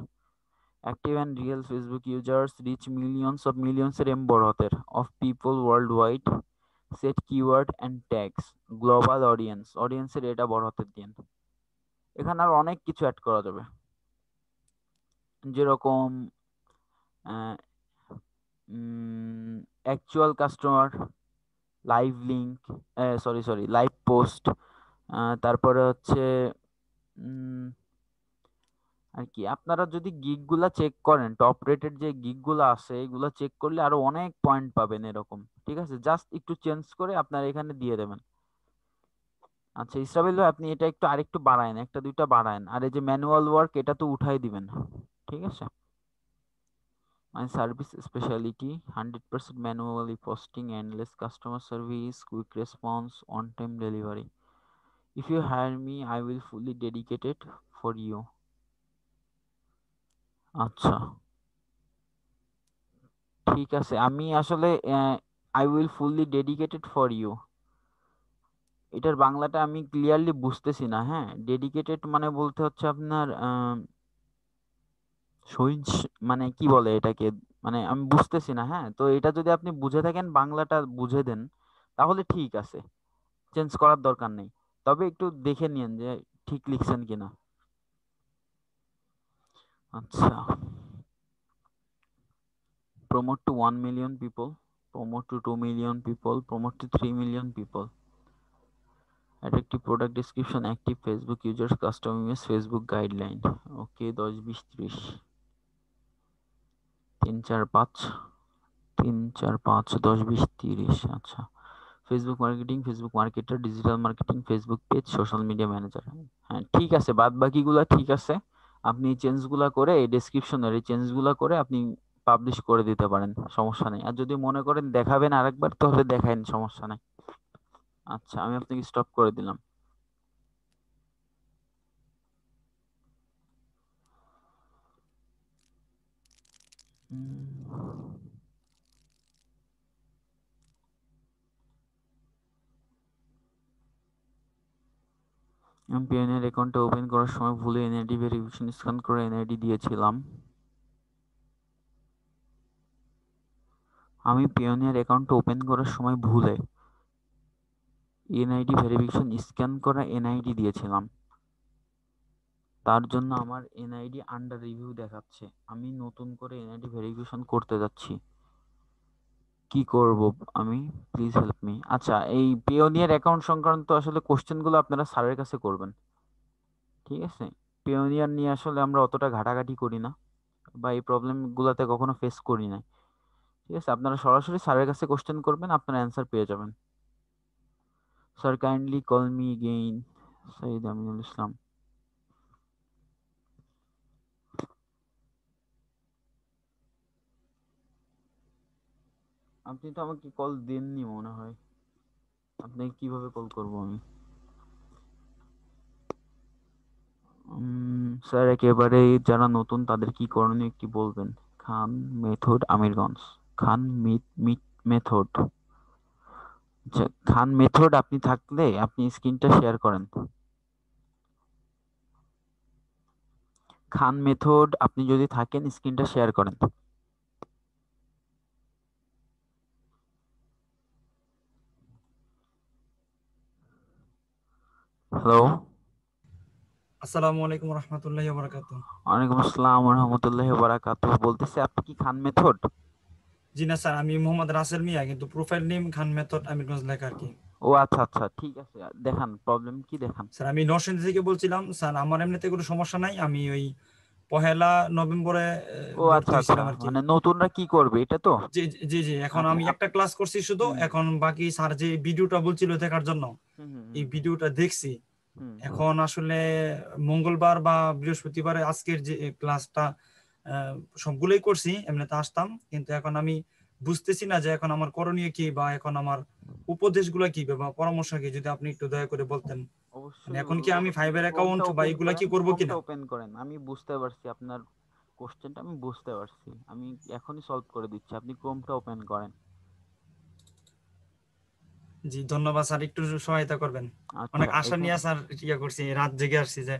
Active and real Facebook users reach millions এর এম বড় হাতের of people world wide, set keyword and tags, global অডিয়েন্সের এটা বড় হাতের দিন। এখানে আর অনেক কিছু অ্যাড করা যাবে, যেরকম actual customer, live link, live post, তারপরে হচ্ছে আর কি, আপনারা যদি গিগগুলা চেক করেন, টপ রেটেড যে গিগগুলা আছে এগুলা চেক করলে আরো অনেক পয়েন্ট পাবেন এরকম। ঠিক আছে, জাস্ট একটু চেঞ্জ করে আপনারা এখানে দিয়ে দেবেন। আচ্ছা ইসরাবেল ভাই, আপনি এটা একটু আরেকটু বাড়ায়েন, একটা দুইটা বাড়ায়েন, আর এই যে ম্যানুয়াল ওয়ার্ক এটা তো উঠাই দিবেন। ঠিক আছে? My service specialty 100% manually posting, endless customer service, quick response, on time delivery. If you hire me, I will fully dedicate it for you. আচ্ছা ঠিক আছে, আমি আসলে I will fully dedicated for you, এটার বাংলাটা আমি ক্লিয়ারলি বুঝতেছি না। হ্যাঁ, ডেডিকেটেড মানে বলতে হচ্ছে আপনার সহিংস, মানে কি বলে এটাকে, মানে আমি বুঝতেছি না। হ্যাঁ, তো এটা যদি আপনি বুঝে থাকেন, বাংলাটা বুঝে দেন, তাহলে ঠিক আছে, চেঞ্জ করার দরকার নেই। তবে একটু দেখে নিন যে ঠিক লিখছেন কিনা। আচ্ছা, promote to 1 million people, promote to 2 million people, promote to 3 million people. Attractive product description, active Facebook users, custom image, Facebook guideline. Okay, 10 20 30 3 4 5 3 4 5 10 20 30। আচ্ছা, Facebook marketing, Facebook marketer, digital marketing, Facebook page, social media manager. হ্যাঁ ঠিক আছে, বাদ বাকিগুলা ঠিক আছে। আপনি চেঞ্জগুলা করে এই ডেসক্রিপশনের এই চেঞ্জগুলা করে আপনি পাবলিশ করে দিতে পারেন, সমস্যা নেই। আর যদি মনে করেন দেখাবেন আরেকবার, তাহলে দেখাইন, সমস্যা নাই। আচ্ছা, আমি আপনাকে স্টপ করে দিলাম। আমি পিওনিয়ার অ্যাকাউন্টটা ওপেন করার সময় ভুলে এনআইডি ভেরিফিকেশন স্ক্যান করে এনআইডি দিয়েছিলাম। আমি পিওনিয়ার অ্যাকাউন্টটা ওপেন করার সময় ভুলে এনআইডি ভেরিফিকেশন স্ক্যান করা এনআইডি দিয়েছিলাম, তার জন্য আমার এনআইডি আন্ডার রিভিউ দেখাচ্ছে। আমি নতুন করে এনআইডি ভেরিফিকেশন করতে যাচ্ছি, কি করব আমি, প্লিজ হেল্প মি। আচ্ছা, এই পিওনিয়ার অ্যাকাউন্ট সংক্রান্ত আসলে কোশ্চেনগুলো আপনারা স্যারের কাছে করবেন। ঠিক আছে, পিওনিয়ার নিয়ে আসলে আমরা অতটা ঘাটাঘাটি করি না, বা এই প্রবলেমগুলোতে কখনো ফেস করি না। ঠিক আছে, আপনারা সরাসরি স্যারের কাছে কোশ্চেন করবেন, আপনারা অ্যান্সার পেয়ে যাবেন। Sir kindly call me again, Syed Aminul Islam. আপনি তো আমাকে কল দেননি মনে হয়, আপনাকে কিভাবে কল করব আমি? স্যার একেবারে যারা নতুন তাদের কি করণীয় কি বলবেন? খান মেথড, আমিরগঞ্জ। খান মেথড, আচ্ছা খান মেথড, আপনি থাকলে আপনি স্ক্রিনটা শেয়ার করেন। খান মেথড, আপনি যদি থাকেন স্ক্রিনটা শেয়ার করেন। হ্যালো, আসসালামু আলাইকুম রহমতুল্লাহি ওয়া বারাকাতুহু। ওয়ালাইকুম আসসালাম ওয়া রাহমাতুল্লাহি ওয়া বারাকাতুহু। বলতেছি আপনি কি খান মেথড? জি না স্যার, আমি মোহাম্মদ রাসেল মিয়া, কিন্তু প্রোফাইল নেম খান মেথড আমিরগঞ্জ লেখা আর কি। ও আচ্ছা আচ্ছা, ঠিক আছে, দেখান প্রবলেম কি দেখান। স্যার আমি নরসিংদী থেকে বলছিলাম স্যার, আমার এমনিতে কোনো সমস্যা নাই, আমি ওই 1 নভেম্বরে ও ভর্তি আচ্ছা আচ্ছা, হয়েছিলাম আর কি। মানে নতুনরা কি করবে এটা তো? জি জি জি, এখন আচ্ছা আমি একটা ক্লাস করছি শুধু, হুম এখন বাকি স্যার যে ভিডিওটা বলছিল দেখার জন্য, হুম হুম এই ভিডিওটা দেখছি। হুম এখন আসলে মঙ্গলবার বা বৃহস্পতিবারে আজকের যে ক্লাসটা সবগুলোই করছি, এমনিতে আসতাম, কিন্তু এখন আমি বুঝতেছি না যে এখন আমার করণীয় কি, বা এখন আমার উপদেশগুলো কি বা পরামর্শ কি, যদি আপনি একটু দয়া করে বলতেন। মানে অবশ্যই এখন কি বলবো। আমি আপনি ফাইবার ক্রোমটা অ্যাকাউন্ট বা ওপেন এগুলা করেন, কি করবো ক্রোমটা কিনা? ওপেন করেন। আমি বুঝতে পারছি আপনার কোশ্চেনটা, আমি বুঝতে পারছি, আমি এখনই সলভ করে দিচ্ছি। আপনি ক্রোমটা ওপেন করেন। জি ধন্যবাদ স্যার, একটু সহায়তা করবেন। অনেক আচ্ছা আশা এখানে নিয়ে স্যার ইয়ে করছি, রাত জেগে আসছি, যে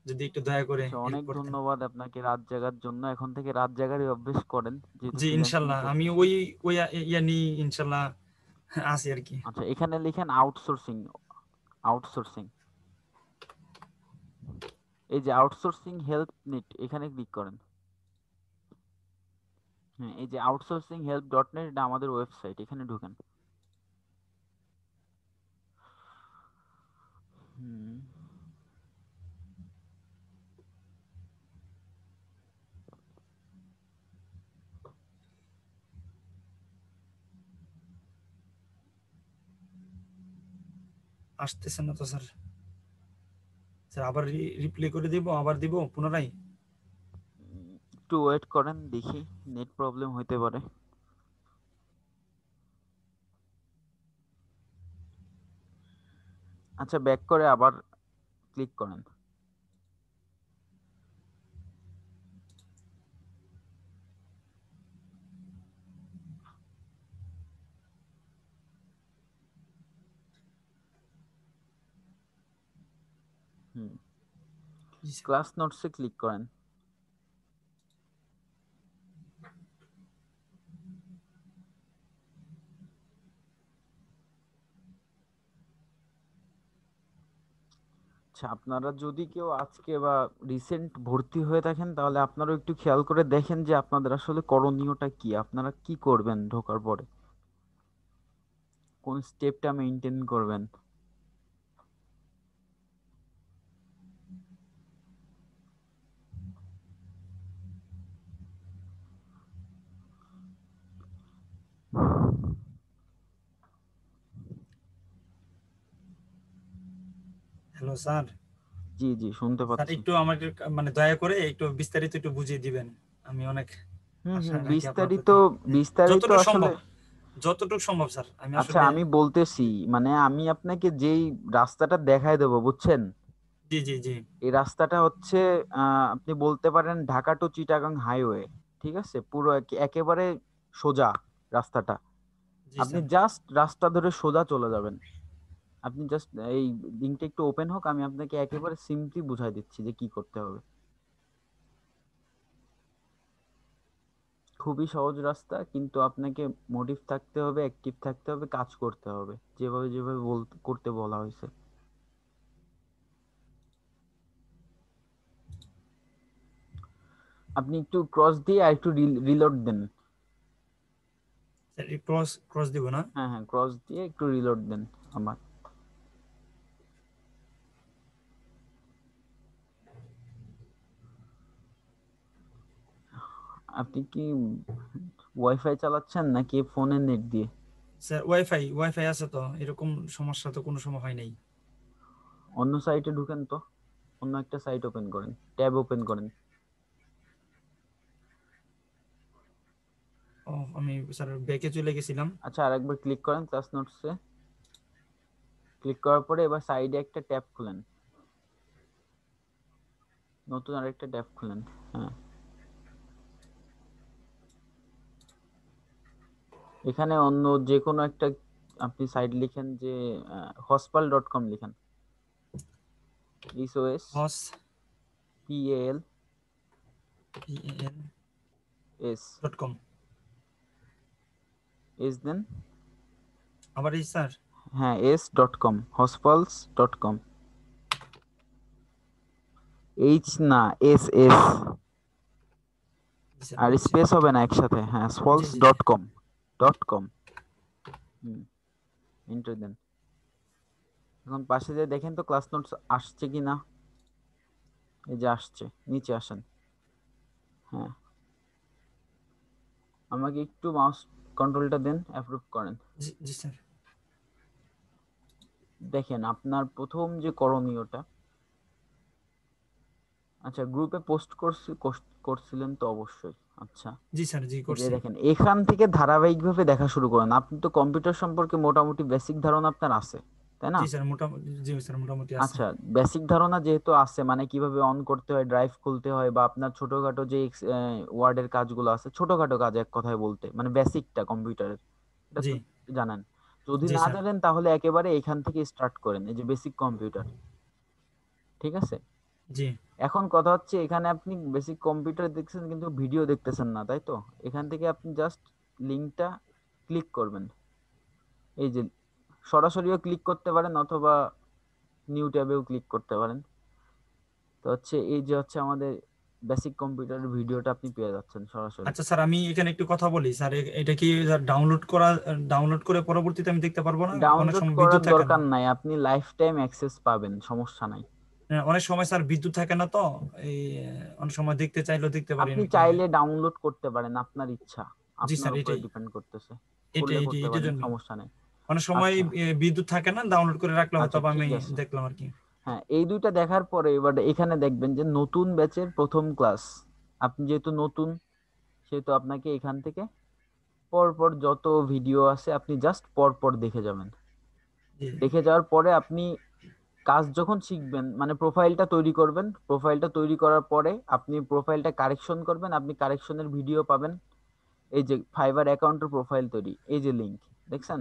যদি একটু দয়া করে আচ্ছা, হেল্প অনেক করতেন। ধন্যবাদ আপনাকে রাত জাগার জন্য। এখন থেকে রাত জাগারই অভ্যেস করেন, যেহেতু জি ফ্রিল্যান্সিং ইনশাল্লাহ, আমি করতেছেন। ওই ওই ইয়া নিয়ে ইনশাল্লাহ আছি আর কি। আচ্ছা এখানে লিখেন আউটসোর্সিং। আউটসোর্সিং, এই যে আউটসোর্সিং হেল্প নিট, এখানে ক্লিক করেন। হ্যাঁ, এই যে আউটসোর্সিং হেল্প ডট নেট, এটা আমাদের ওয়েবসাইট, এখানে ঢুকেন। হুম, আসতেছেন না তো স্যার? স্যার আবার রিপ্লাই করে দিব, আবার দিব পুনরায়? একটু ওয়েট করেন, দেখি, নেট প্রবলেম হইতে পারে। আচ্ছা ব্যাক করে আবার ক্লিক করেন। হুম, জি স্যার। ক্লাস নোটসে ক্লিক করেন। আচ্ছা, আপনারা যদি কেউ আজকে বা রিসেন্ট ভর্তি হয়ে থাকেন, তাহলে আপনারা একটু খেয়াল করে দেখেন যে আপনাদের আসলে করণীয়টা কি, আপনারা কি করবেন ঢোকার পরে, কোন স্টেপটা মেনটেন করবেন। Hello sir. জি জি, শুনতে স্যার পাচ্ছি। একটু আমাকে মানে দয়া করে একটু বিস্তারিত একটু বুঝিয়ে দিবেন, আমি অনেক হুম আশা হুম, রাখি আপনার বিস্তারিত প্রতি। বিস্তারিত যতটুকু আসলে, সম্ভব, যতটুকু সম্ভব স্যার, আমি আচ্ছা আসলে। আমি বলতেছি, মানে আমি আপনাকে যেই রাস্তাটা দেখায় দেবো, বুঝছেন? জি জি জি এই রাস্তাটা হচ্ছে আপনি বলতে পারেন ঢাকা টু চিটাগাং হাইওয়ে। ঠিক আছে, পুরো একেবারে সোজা রাস্তাটা। জি আপনি স্যার। জাস্ট রাস্তা ধরে সোজা চলে যাবেন। আপনি জাস্ট এই লিঙ্কটা একটু ওপেন হোক, আমি আপনাকে একেবারে সিম্পলি বুঝাই দিচ্ছি যে কি করতে হবে। খুবই সহজ রাস্তা, কিন্তু আপনাকে মোটিভ থাকতে হবে, অ্যাক্টিভ থাকতে হবে, কাজ করতে হবে যেভাবে যেভাবে করতে বলা হয়েছে। আপনি একটু ক্রস দিয়ে আর একটু রিলোড দেন। স্যার ক্রস ক্রস দিব না? হ্যাঁ হ্যাঁ, ক্রস দিয়ে একটু রিলোড দেন আমার। আপনি কি ওয়াইফাই চালাচ্ছেন নাকি ফোনের নেট দিয়ে? স্যার ওয়াইফাই ওয়াইফাই আছে তো, এরকম সমস্যা তো কোনো সময় হয় নাই। অন্য সাইটে ঢুকেন তো, অন্য একটা সাইট ওপেন করেন, ট্যাব ওপেন করেন। ও আমি স্যার ব্যাকে চলে গেছিলাম। আচ্ছা আরেকবার ক্লিক করেন ক্লাস নোটসে। ক্লিক করার পরে এবার সাইডে একটা ট্যাব খুলেন, নতুন আরেকটা ট্যাব খুলেন। হ্যাঁ, এখানে অন্য যে কোনো একটা আপনি সাইট লিখেন, যে hospal.com লিখেন। SOS হস PAL PAL S .com। S দেন। আবার এই স্যার? হ্যাঁ, s.com, hospals.com। এইচ না, এস এস, জি স্যার আর বলছি। স্পেস হবে না একসাথে। হ্যাঁ, জি স্পলস জি জি। Dot com, dot com. Enter দেন। এখন পাশে যে দেখেন তো ক্লাস নোটস আসছে কিনা। এই যে আসছে, নিচে আসেন। হ্যাঁ, আমাকে একটু মাউস কন্ট্রোলটা দেন, অ্যাপ্রুভ করেন। জি জি স্যার। দেখেন আপনার প্রথম যে করণীয়টা, আচ্ছা গ্রুপে পোস্ট করছিলেন তো অবশ্যই। আচ্ছা, জি স্যার জি এই যে করছি। দেখেন এখান থেকে ধারাবাহিকভাবে দেখা শুরু করেন। আপনি তো কম্পিউটার সম্পর্কে মোটামুটি বেসিক ধারণা আপনার আছে, তাই না? জি স্যার মোটামুটি, জি স্যার মোটামুটি আছে। আচ্ছা, বেসিক ধারণা যেহেতু আছে, মানে কিভাবে অন করতে হয়, ড্রাইভ খুলতে হয়, বা আপনার ছোটখাটো যে ওয়ার্ডের কাজগুলো আছে, ছোটখাটো কাজ এক কথায় বলতে, মানে বেসিকটা কম্পিউটারের, এটা জি তো জানেন। যদি জি না স্যার। জানেন তাহলে একেবারে এখান থেকে স্টার্ট করেন, এই যে বেসিক কম্পিউটার, ঠিক আছে? জি এখন কথা হচ্ছে, এখানে আপনি বেসিক কম্পিউটার দেখছেন কিন্তু ভিডিও দেখতেছেন না, তাই তো? এখান থেকে আপনি জাস্ট লিঙ্কটা ক্লিক করবেন। এই যে সরাসরিও ক্লিক করতে পারেন অথবা নিউ ট্যাবেও ক্লিক করতে পারেন। তো হচ্ছে এই যে হচ্ছে আমাদের বেসিক কম্পিউটারের ভিডিওটা আপনি পেয়ে যাচ্ছেন সরাসরি। আচ্ছা স্যার, আমি এখানে একটু কথা বলি স্যার, এটা কি ডাউনলোড করে পরবর্তীতে আমি দেখতে পারবো না? অনেক ডাউনলোড সময় করার বিদ্যুৎ থাকে না। দরকার নাই, আপনি লাইফ টাইম অ্যাক্সেস পাবেন, সমস্যা নাই। হ্যাঁ, অনেক সময় স্যার বিদ্যুৎ থাকে না তো, এই অনেক সময় দেখতে চাইলেও দেখতে পারি আপনি নাকি। চাইলে ডাউনলোড করতে পারেন, আপনার ইচ্ছা, জি আপনার স্যার উপরে এটাই, ডিপেন্ড করতেছে। এটাই করলে এটাই করতে এটার পারেন, জন্য সমস্যা নেই। অনেক সময় আচ্ছা বিদ্যুৎ থাকে না, ডাউনলোড করে রাখলে হয়তো আচ্ছা, বা আমি ঠিক আছে। দেখলাম আর কি। হ্যাঁ, এই দুইটা দেখার পরে এবার এখানে দেখবেন যে নতুন ব্যাচের প্রথম ক্লাস। আপনি যেহেতু নতুন, সেহেতু আপনাকে এখান থেকে পরপর যত ভিডিও আছে আপনি জাস্ট পরপর দেখে যাবেন। জি দেখে যাওয়ার পরে আপনি কাজ যখন শিখবেন, মানে প্রোফাইলটা তৈরি করবেন, প্রোফাইলটা তৈরি করার পরে আপনি প্রোফাইলটা কারেকশন করবেন, আপনি কারেকশনের ভিডিও পাবেন। এই যে ফাইবার অ্যাকাউন্টের প্রোফাইল তৈরি, এই যে লিংক দেখছেন,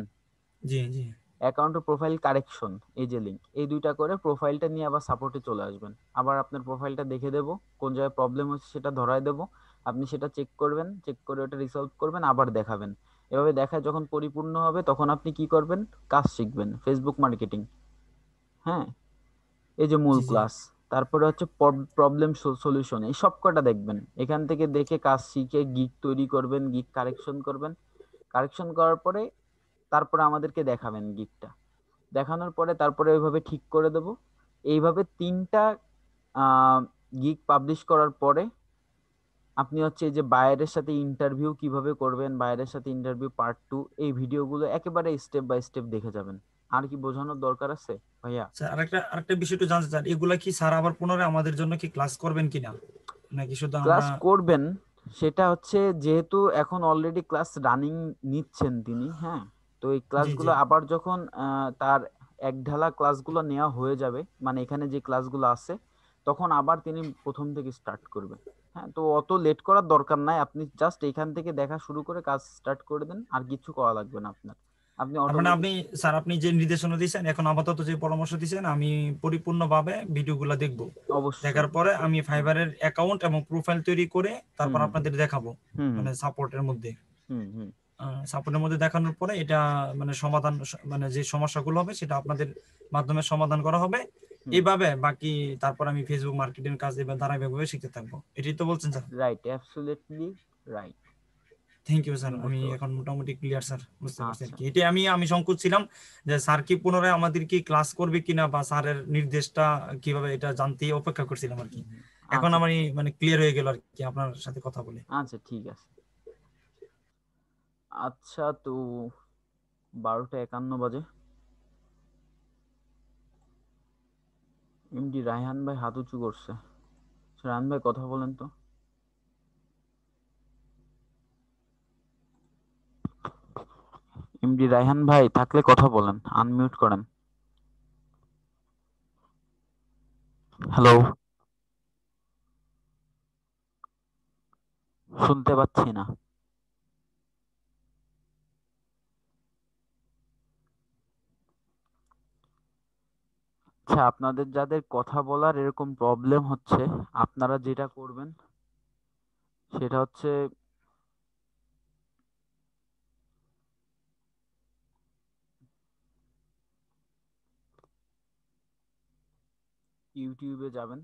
জি জি অ্যাকাউন্ট প্রোফাইল কারেকশন, এই যে লিংক, এই দুইটা করে প্রোফাইলটা নিয়ে আবার সাপোর্টে চলে আসবেন। আবার আপনার প্রোফাইলটা দেখে দেবো, কোন জায়গায় প্রবলেম হচ্ছে সেটা ধরায় দেবো। আপনি সেটা চেক করবেন, চেক করে ওটা রিসলভ করবেন, আবার দেখাবেন। এভাবে দেখায় যখন পরিপূর্ণ হবে তখন আপনি কি করবেন, কাজ শিখবেন, ফেসবুক মার্কেটিং। হ্যাঁ, এই যে মূল জি জি ক্লাস, তারপরে হচ্ছে প্রবলেম সলিউশন, এই সব কটা দেখবেন। এখান থেকে দেখে কাজ শিখে গিগ তৈরি করবেন, গিগ কারেকশন করবেন। কারেকশন করার পরে তারপরে আমাদেরকে দেখাবেন গিগটা। দেখানোর পরে তারপরে ওইভাবে ঠিক করে দেব। এইভাবে 3টা গিগ পাবলিশ করার পরে আপনি হচ্ছে এই যে বায়ারের সাথে ইন্টারভিউ কিভাবে করবেন, বায়ারের সাথে ইন্টারভিউ পার্ট 2, এই ভিডিওগুলো একেবারে স্টেপ বাই স্টেপ দেখে যাবেন। আর কি বোঝানোর দরকার আছে ভাইয়া? স্যার, আরেকটা বিষয় একটু জানতে চান, এগুলা কি স্যার আবার পুনরায় আমাদের জন্য কি ক্লাস করবেন কিনা, নাকি শুধু আমরা? ক্লাস করবেন, সেটা হচ্ছে যেহেতু এখন অলরেডি ক্লাস রানিং নিচ্ছেন তিনি, হ্যাঁ। তো এই জি জি ক্লাসগুলো আবার যখন তার এক ঢালা ক্লাসগুলো নেওয়া হয়ে যাবে, মানে এখানে যে ক্লাসগুলো আছে, তখন আবার তিনি প্রথম থেকে স্টার্ট করবেন। হ্যাঁ, তো অত লেট করার দরকার নাই, আপনি জাস্ট এখান থেকে দেখা শুরু করে কাজ স্টার্ট করে দেন, আর কিছু করা লাগবে না আপনার। আপনি তার মানে অটোমেটিক। আপনি, স্যার আপনি যে নির্দেশনা দিয়েছেন, এখন আপাতত যে পরামর্শ দিয়েছেন, আমি পরিপূর্ণভাবে ভিডিওগুলো দেখব। অবশ্যই। দেখার পরে আমি হুম ফাইবারের অ্যাকাউন্ট এবং প্রোফাইল তৈরি করে হুম তারপর হুম আপনাদের দেখাবো, হুম মানে সাপোর্টের মধ্যে। হুম হুম সাপোর্টের মধ্যে দেখানোর পরে এটা মানে সমাধান, মানে যে সমস্যাগুলো হবে সেটা আপনাদের মাধ্যমে সমাধান করা হবে। হুম। এইভাবে বাকি তারপর আমি ফেসবুক মার্কেটিং কাজ এবার ধারাবাহিকভাবে শিখতে থাকবো, এটাই তো বলছেন sir? Right, absolutely right. Thank you sir, আমি আমি বুঝতে এখন পারছি। মোটামুটি ক্লিয়ার স্যার, বুঝতে পারছি আর আচ্ছা। কি। এটা আমি সংকোচ ছিলাম যে স্যার কি পুনরায় আমাদের কি ক্লাস করবে কিনা, বা স্যারের নির্দেশটা কিভাবে, এটা জানতে অপেক্ষা করছিলাম আর কি। হুম, হুম। এখন আচ্ছা আমি মানে ক্লিয়ার হয়ে গেল আর কি আপনার সাথে কথা বলে। আচ্ছা, ঠিক আছে। আচ্ছা, তো 12টা 51 বাজে। এমডি রায়হান ভাই হাত উঁচু করছে। রায়হান ভাই কথা বলেন তো। এমডি রায়হান ভাই থাকলে কথা বলেন, আনমিউট করেন। হ্যালো, শুনতে পাচ্ছি না। আচ্ছা, আপনাদের যাদের কথা বলার এরকম প্রবলেম হচ্ছে, আপনারা যেটা করবেন সেটা হচ্ছে ইউটিউবে যাবেন,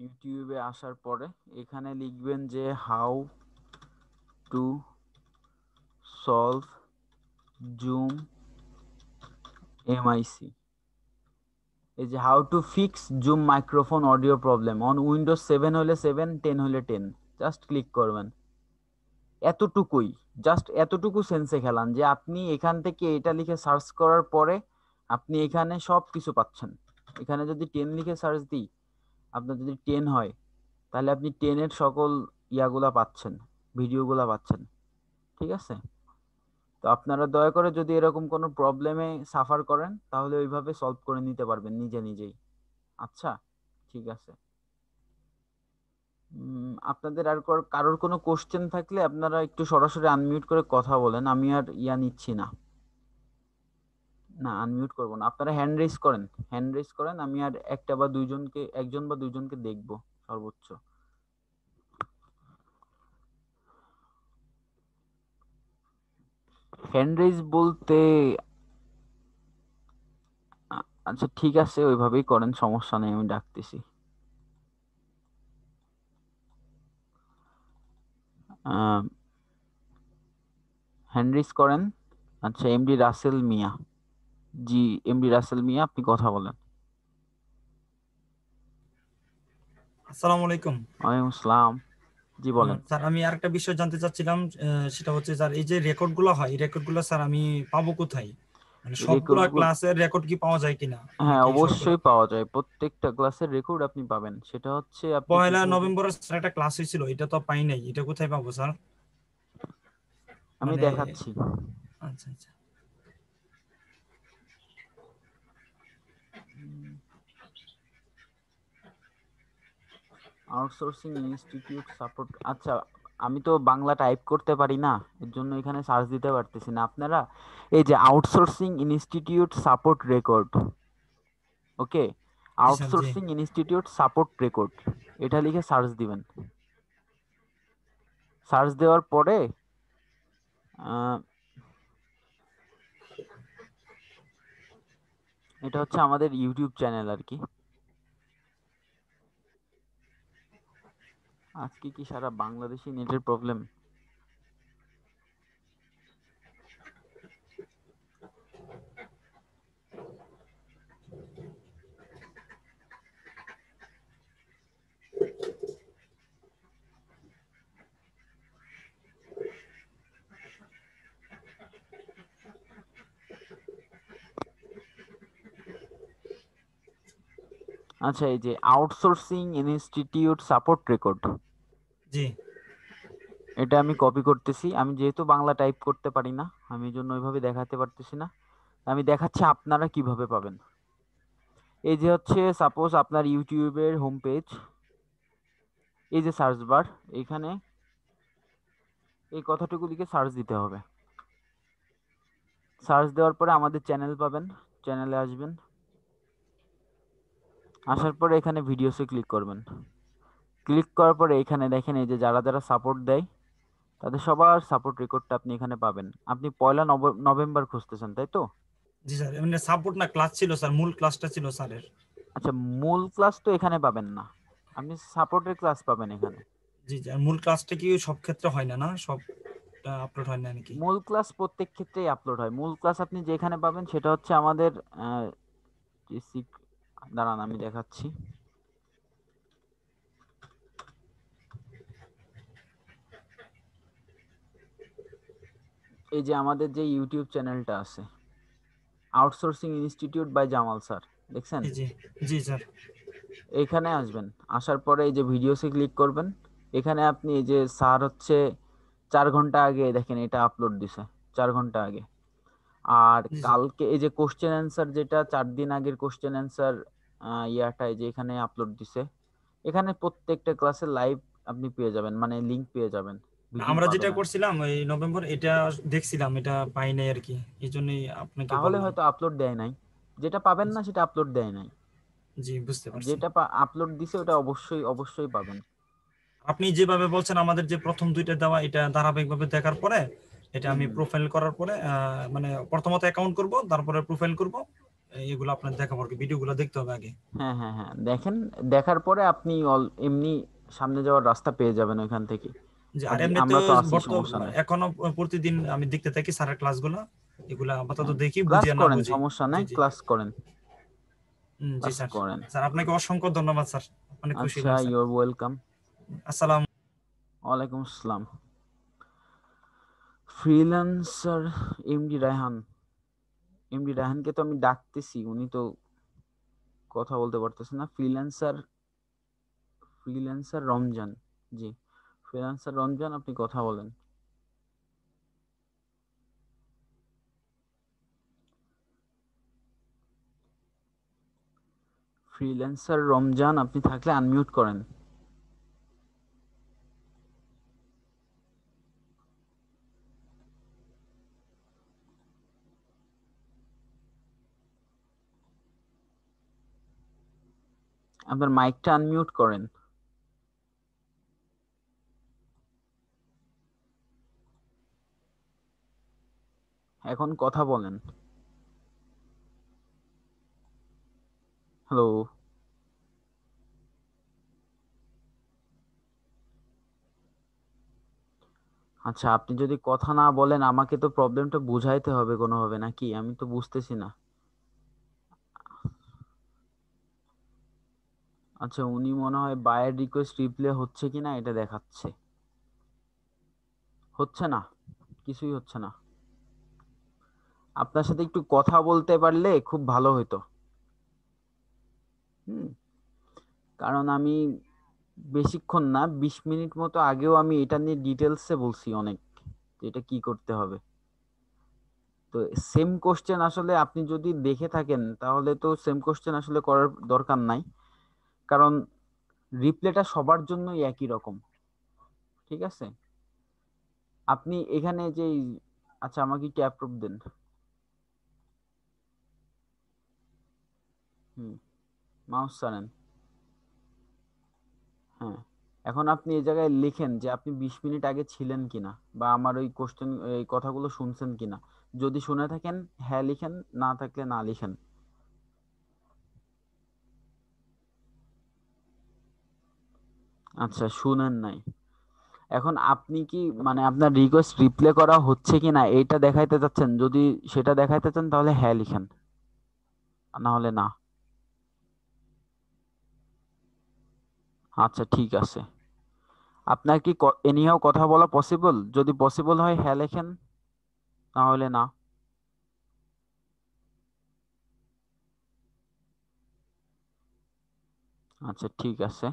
ইউটিউবে আসার পরে এখানে লিখবেন যে how to solve zoom MIC. এই যে how to fix zoom microphone audio problem on Windows 7 হলে 7, 10 হলে 10, জাস্ট ক্লিক করবেন। এতটুকুই, জাস্ট এতটুকু সেন্সে খেলান যে আপনি এখান থেকে এটা লিখে সার্চ করার পরে আপনি এখানে সব কিছু পাচ্ছেন। এখানে যদি 10 লিখে সার্চ দিই, আপনার যদি 10 হয় তাহলে আপনি 10 এর সকল ইয়াগুলা পাচ্ছেন, ভিডিওগুলা পাচ্ছেন। ঠিক আছে? তো আপনারা দয়া করে যদি এরকম কোনো প্রবলেমে সাফার করেন তাহলে ওইভাবে সলভ করে নিতে পারবেন নিজে নিজেই। আচ্ছা, ঠিক আছে। আপনাদের আর কারোর কোনো কোশ্চেন থাকলে আপনারা একটু সরাসরি আনমিউট করে কথা বলেন। আমি আর ইয়া নিচ্ছি না, আনমিউট করবো না। আপনারা হ্যান্ড রেজ করেন, আমি আর একজন বা দুইজনকে দেখবো সর্বোচ্চ। হ্যান্ড রেজ বলতে আচ্ছা ঠিক আছে, ওইভাবেই করেন, সমস্যা নেই, আমি ডাকতেছি। হ্যান্ড রেজ করেন। আচ্ছা, এমডি রাসেল মিয়া। জি, এমডি রাসেল মিয়া, আপনি কথা বলেন। আসসালামু আলাইকুম। ওয়ালাইকুম আসসালাম। জি বলেন। স্যার, আমি আরেকটা বিষয় জানতে চাচ্ছিলাম, সেটা হচ্ছে স্যার এই যে রেকর্ডগুলো হয়, এই রেকর্ডগুলো স্যার আমি পাবো কোথায়? মানে সবগুলা ক্লাসের রেকর্ড কি পাওয়া যায় কিনা? হ্যাঁ, অবশ্যই পাওয়া যায়, প্রত্যেকটা ক্লাসের রেকর্ড আপনি পাবেন। সেটা হচ্ছে আপনি 1 নভেম্বরের স্যার একটা ক্লাস হয়েছিল, এটা তো পাই নাই, এটা কোথায় পাবো স্যার? আমি মানে দেখাচ্ছি। আচ্ছা আচ্ছা। Outsourcing institute support. আচ্ছা, আমি তো বাংলা টাইপ করতে পারি না, এর জন্য এখানে সার্চ দিতে পারতেছি না। আপনারা এই যে আউটসোর্সিং ইনস্টিটিউট সাপোর্ট রেকর্ড, ওকে, আউটসোর্সিং ইনস্টিটিউট সাপোর্ট রেকর্ড, এটা লিখে সার্চ দিবেন। সার্চ দেওয়ার পরে এটা হচ্ছে আমাদের ইউটিউব চ্যানেল আর কি। আজকে কি সারা বাংলাদেশি নেটের প্রবলেম? আচ্ছা, এই যে আউটসোর্সিং ইনস্টিটিউট সাপোর্ট রেকর্ড, জি, এটা আমি কপি করতেছি। আমি যেহেতু বাংলা টাইপ করতে পারি না, আমি এই জন্য ওইভাবে দেখাতে পারতেছি না। আমি দেখাচ্ছি আপনারা কিভাবে পাবেন। এই যে হচ্ছে সাপোজ আপনার ইউটিউবের হোম পেজ, এই যে সার্চ বার, এখানে এই কথাটুকু লিখে সার্চ দিতে হবে। সার্চ দেওয়ার পরে আমাদের চ্যানেল পাবেন, চ্যানেলে আসবেন। আসার পরে এখানে ভিডিওসে ক্লিক করবেন। ক্লিক করার পরে এখানে দেখেন এই যে যারা যারা সাপোর্ট দেয় তাদের সবার সাপোর্ট রেকর্ডটা আপনি এখানে পাবেন। আপনি 1 নভেম্বর খুঁজতেছেন, তাই তো? জি স্যার, মানে সাপোর্ট না, ক্লাস ছিল স্যার, মূল ক্লাসটা ছিল স্যারের। আচ্ছা, মূল ক্লাস তো এখানে পাবেন না, আপনি সাপোর্টের ক্লাস পাবেন এখানে। জি জি, মূল ক্লাসটা কি সব ক্ষেত্রে হয় না, সব আপলোড হয় না নাকি? মূল ক্লাস প্রত্যেক ক্ষেত্রেই আপলোড হয়। মূল ক্লাস আপনি যেখানে পাবেন সেটা হচ্ছে আমাদের দাঁড়ান আমি দেখাচ্ছি। এই যে আমাদের যে ইউটিউব চ্যানেলটা আছে, outsourcing institute by Jamal sir, দেখছেন? জি জি স্যার। এখানে আসবেন, আসার পরে এই যে ভিডিওসে ক্লিক করবেন। এখানে আপনি এই যে স্যার হচ্ছে 4 ঘন্টা আগে দেখেন এটা আপলোড দিছে, 4 ঘন্টা আগে। আর কালকে এই যে কোশ্চেন অ্যান্সার, যেটা 4 দিন আগের কোশ্চেন অ্যান্সার ইয়াটা এই যে এখানে আপলোড দিছে। এখানে প্রত্যেকটা ক্লাসের লাইভ আপনি পেয়ে যাবেন, মানে লিংক পেয়ে যাবেন। আমরা যেটা করছিলাম এই নভেম্বর, এটা দেখছিলাম, এটা পাই নাই আর কি, এই জন্যই আপনাকে তাহলে বললাম। হয়তো আপলোড দেয় নাই, যেটা পাবেন না সেটা আপলোড দেয় নাই। জি, বুঝতে পারছি। যেটা আপলোড দিছে ওটা অবশ্যই অবশ্যই পাবেন। আপনি যেভাবে বলছেন, আমাদের যে প্রথম 2টা দেওয়া, এটা ধারাবাহিকভাবে দেখার পরে এটা আমি প্রোফাইল করার পরে মানে প্রথমত অ্যাকাউন্ট করব, তারপরে প্রোফাইল করব, এগুলো আপনার দেখাবো আর কি, ভিডিওগুলো দেখতে হবে আগে। হ্যাঁ হ্যাঁ হ্যাঁ, দেখেন, দেখার পরে আপনি এমনি সামনে যাওয়ার রাস্তা পেয়ে যাবেন ওইখান থেকে। যে আর আর এমনি তো আমরা তো আছি, সমস্যা নেই। এখনো প্রতিদিন আমি দেখতে থাকি স্যারের ক্লাসগুলো, এগুলা আপাতত হ্যাঁ, দেখি, ক্লাস বুঝি আর না করেন, বুঝি। সমস্যা জি নাই, জি। ক্লাস করেন, জি ক্লাস স্যার। করেন। স্যার আপনাকে অসংখ্য ধন্যবাদ স্যার, অনেক খুশি আচ্ছা, হলাম স্যার। Your welcome. আসসালাম। ওয়ালাইকুম আসসালাম। ফ্রিল্যান্সার এমডি রায়হান, এমডি রায়হানকে তো আমি ডাকতেছি, উনি তো কথা বলতে পারতেছে না। ফ্রিল্যান্সার, ফ্রিল্যান্সার রমজান, জি ফ্রিল্যান্সার রমজান, আপনি কথা বলেন। ফ্রিল্যান্সার রমজান, আপনি থাকলে আনমিউট করেন। আপনার মাইকটা আনমিউট করেন। এখন কথা বলেন। হ্যালো। আচ্ছা, আপনি যদি কথা না বলেন, আমাকে তো প্রবলেমটা বুঝাইতে হবে কোনোভাবে, নাকি? আমি তো বুঝতেছি না। আচ্ছা, উনি মনে হয় বায়ের রিকোয়েস্ট রিপ্লে হচ্ছে কিনা এটা দেখাচ্ছে। হচ্ছে না, কিছুই হচ্ছে না। আপনার সাথে একটু কথা বলতে পারলে খুব ভালো হতো। হুম, কারণ আমি বেশিক্ষণ না, 20 মিনিট মতো আগেও আমি এটা নিয়ে ডিটেলসে বলছি অনেক, যে এটা কি করতে হবে। তো সেম কোশ্চেন আসলে আপনি যদি দেখে থাকেন, তাহলে তো সেম কোশ্চেন আসলে করার দরকার নাই, কারণ রিপ্লেটা সবার জন্যই একই রকম। ঠিক আছে, আপনি এখানে যে, আচ্ছা আমাকে একটু অ্যাপ্রুভ দেন। হুম, মাউস ছাড়েন। হ্যাঁ, এখন আপনি এই জায়গায় লিখেন যে আপনি 20 মিনিট আগে ছিলেন কিনা, বা আমার ওই কোশ্চেন, এই কথাগুলো শুনছেন কিনা। যদি শুনে থাকেন হ্যাঁ লিখেন, না থাকলে না লিখেন। আচ্ছা, শুনেন নাই। এখন আপনি কি মানে আপনার রিকোয়েস্ট রিপ্লে করা হচ্ছে কিনা এইটা দেখাইতে চাচ্ছেন? যদি সেটা দেখাইতে চান তাহলে হ্যাঁ লিখেন, না হলে না। আচ্ছা ঠিক আছে। আপনার কি এনিহাও কথা বলা পসিবল? যদি পসিবল হয় হ্যাঁ লেখেন, না হলে না। আচ্ছা ঠিক আছে।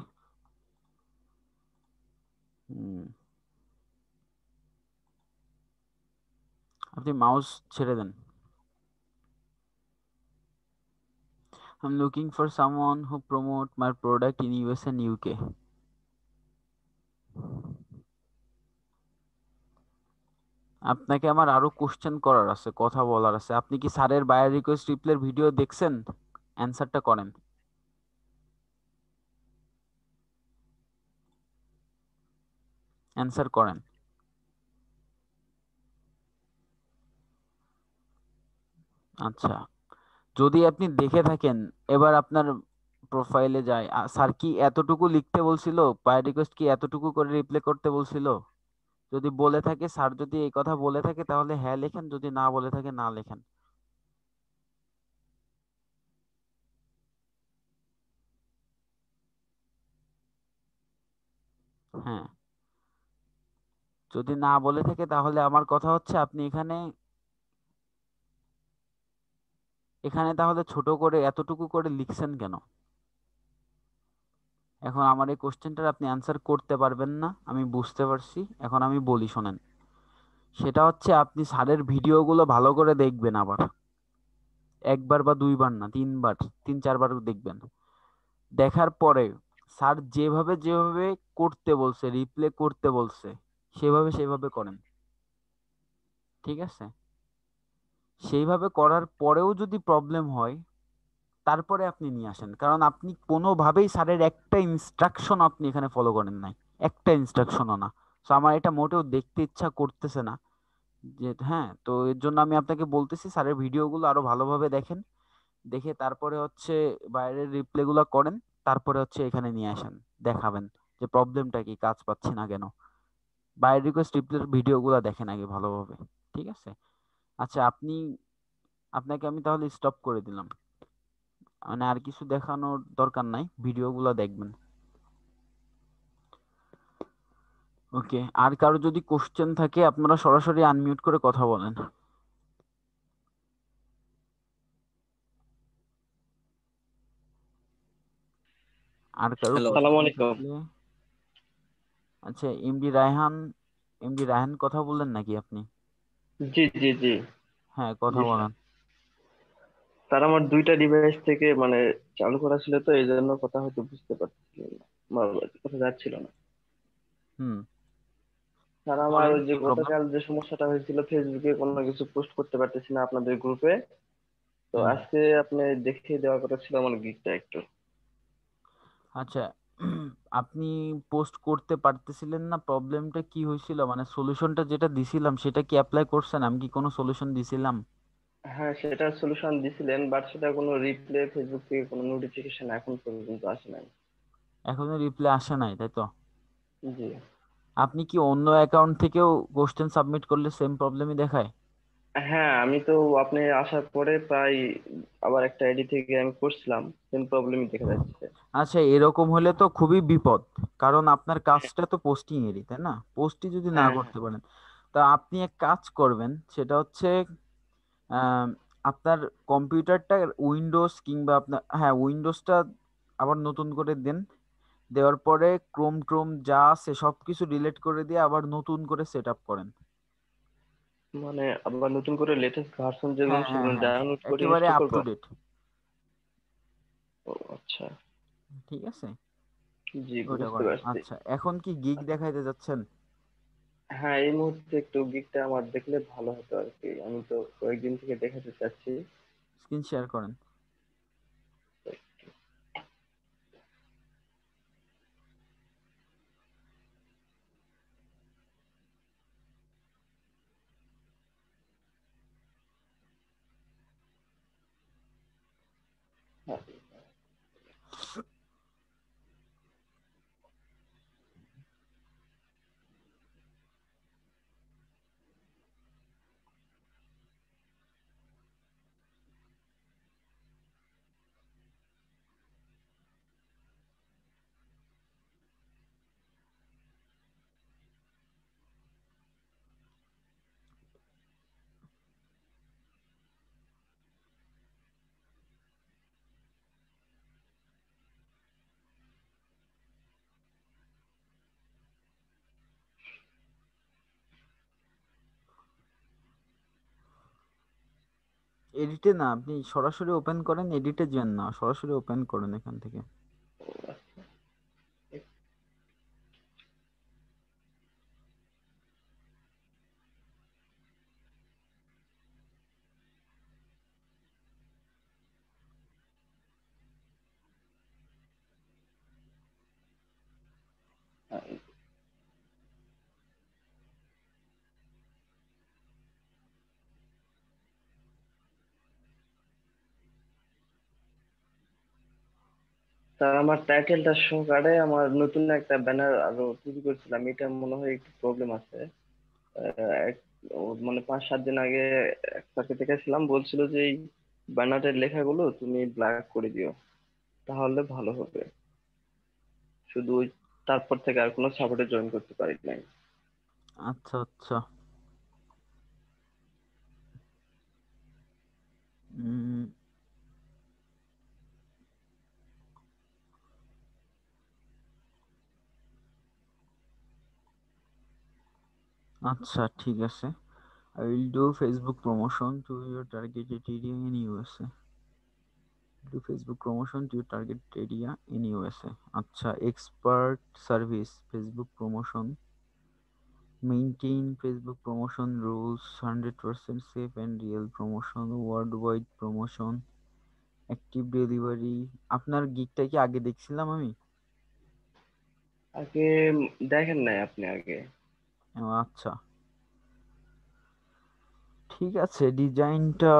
হুম, আপনি মাউস ছেড়ে দেন। I'm looking for someone who promote my product in US and UK. আপনাকে আমার আরো কোশ্চেন করার আছে, কথা বলার আছে। আপনি কি স্যারের বায়ার রিকোয়েস্ট রিপ্লের ভিডিও দেখছেন? অ্যানসারটা করেন। অ্যানসার করেন। আচ্ছা, যদি আপনি দেখে থাকেন, এবার আপনার প্রোফাইলে যায়, স্যার কি এতটুকু লিখতে বলছিল? বায়ার রিকোয়েস্ট কি এতটুকু করে রিপ্লে করতে বলছিল? যদি বলে থাকে, স্যার যদি এই কথা বলে থাকে, তাহলে হ্যাঁ লেখেন, যদি না বলে থাকে না লেখেন। হ্যাঁ, যদি না বলে থাকে তাহলে আমার কথা হচ্ছে আপনি এখানে, এখানে তাহলে ছোট করে এতটুকু করে লিখছেন কেন? এখন আমার এই কোশ্চেনটার আপনি অ্যান্সার করতে পারবেন না, আমি বুঝতে পারছি। এখন আমি বলি শোনেন, সেটা হচ্ছে আপনি স্যারের ভিডিওগুলো ভালো করে দেখবেন, আবার একবার বা দুইবার না, তিনবার, তিন চারবার দেখবেন। দেখার পরে স্যার যেভাবে যেভাবে করতে বলছে, রিপ্লে করতে বলছে, সেভাবে সেভাবে করেন। ঠিক আছে, সেইভাবে করার পরেও যদি প্রবলেম হয়, তারপরে আপনি নিয়ে আসেন। কারণ আপনি কোনোভাবেই স্যারের একটা ইনস্ট্রাকশন আপনি এখানে ফলো করেন নাই, একটা ইনস্ট্রাকশনও না। তো আমার এটা মোটেও দেখতে ইচ্ছা করতেছে না, যে হ্যাঁ, তো এর জন্য আমি আপনাকে বলতেছি স্যারের ভিডিওগুলো আরো ভালোভাবে দেখেন। দেখে তারপরে হচ্ছে বাইরের রিপ্লে গুলা করেন, তারপরে হচ্ছে এখানে নিয়ে আসেন, দেখাবেন যে প্রবলেমটা কি, কাজ পাচ্ছি না কেন। বাইরের রিকোয়েস্ট রিপ্লের ভিডিও গুলা দেখেন আগে ভালোভাবে, ঠিক আছে? আচ্ছা, আপনাকে আমি তাহলে স্টপ করে দিলাম, মানে আর কিছু দেখানোর দরকার নাই, ভিডিওগুলো দেখবেন। ওকে, আর কারো যদি কোশ্চেন থাকে আপনারা সরাসরি আনমিউট করে কথা বলেন। আর কারো হ্যালো, সালাম কোশ্চেন আলাইকুম। থাকলে, আচ্ছা এমডি রায়হান কথা বললেন নাকি আপনি? জি জি জি হ্যাঁ, কথা জি স্যার। বলেন। স্যার আমার দুইটা ডিভাইস থেকে মানে চালু করা ছিল, তো এই জন্য কথা হয়তো বুঝতে পারছিলাম না, আমার কথা যাচ্ছিল না। হুম, স্যার আমার বলেন ওই যে কি প্রবলেম। গতকাল যে সমস্যাটা হয়েছিল, ফেসবুকে কোনো কিছু পোস্ট করতে পারতেছি না আপনাদের গ্রুপে, তো হুম, আজকে আপনি দেখিয়ে দেওয়ার কথা ছিল আমার গিকটা একটু। আচ্ছা, আপনি পোস্ট করতে পারতেছিলেন না, প্রবলেমটা কি হয়েছিল, মানে সলিউশনটা যেটা দিছিলাম সেটা কি অ্যাপ্লাই করছেন? আমি কি কোনো সলিউশন দিছিলাম? হ্যাঁ, সেটা সলিউশন দিছিলেন, বাট সেটা কোনো রিপ্লে ফেসবুক থেকে কোনো নোটিফিকেশন এখন পর্যন্ত আসে নাই। এখনো রিপ্লাই আসে নাই, তাই তো? জি। আপনি কি অন্য অ্যাকাউন্ট থেকেও কোশ্চেন সাবমিট করলে সেম প্রবলেমই দেখায়? হ্যাঁ, আমি তো আপনি আসার পরে প্রায় আবার একটা আইডি থেকে আমি করছিলাম, সেম প্রবলেমই দেখা যাচ্ছে। আচ্ছা, এরকম হলে তো খুবই বিপদ, কারণ আপনার কাজটা তো পোস্টিং এরই, তাই না? পোস্টই যদি না হ্যাঁ হ্যাঁ। করতে পারেন, তা আপনি এক কাজ করবেন, সেটা হচ্ছে আম, আপনার কম্পিউটারটা উইন্ডোজ কিংবা আপনার, হ্যাঁ, উইন্ডোজটা আবার নতুন করে দেন। দেওয়ার পরে ক্রোম যা আছে সবকিছু ডিলিট করে দিয়ে আবার নতুন করে সেট আপ করেন। মানে আবার নতুন করে লেটেস্ট ভার্সন যেগুলো হ্যাঁ, হ্যাঁ, সেগুলো হ্যাঁ, ডাউনলোড করে একেবারে ইনস্টল আপ করব। To date. ও আচ্ছা। ঠিক আছে, জি, ওটা বুঝতে করেন। পারছি। আচ্ছা, এখন কি গিগ দেখাইতে যাচ্ছেন? হ্যাঁ, এই মুহূর্তে একটু গিকটা আমার দেখলে ভালো হতো আর কি, আমি তো কয়েকদিন থেকে দেখাতে চাচ্ছি। স্ক্রিন শেয়ার করেন। হ্যাঁ, এডিটে না, আপনি সরাসরি ওপেন করেন, এডিটে যান না, সরাসরি ওপেন করেন এখান থেকে। হ্যাঁ। স্যার আমার টাইটেলটা শো কার্ডে আমার নতুন একটা ব্যানার আরো তৈরি করছিলাম, এটা মনে হয় একটু প্রবলেম আছে। মানে 5-7 দিন আগে এক স্যারকে দেখেছিলাম, বলছিল যে এই ব্যানারের লেখাগুলো তুমি ব্ল্যাক করে দিও, তাহলে ভালো হবে। শুধু তারপর থেকে আর কোনো সাপোর্টে জয়েন করতে পারি নাই। আচ্ছা, আচ্ছা, উম, আচ্ছা, ঠিক আছে। I will do Facebook promotion to your targeted area in USA. Do Facebook promotion to your target area in USA. আচ্ছা, expert service Facebook promotion. Maintain Facebook promotion rules. 100% safe and real promotion. Worldwide promotion. Active delivery. আপনার গিগটা কি আগে দেখছিলাম আমি? আগে দেখেন নাই আপনি আগে? ও, আচ্ছা, ঠিক আছে। ডিজাইনটা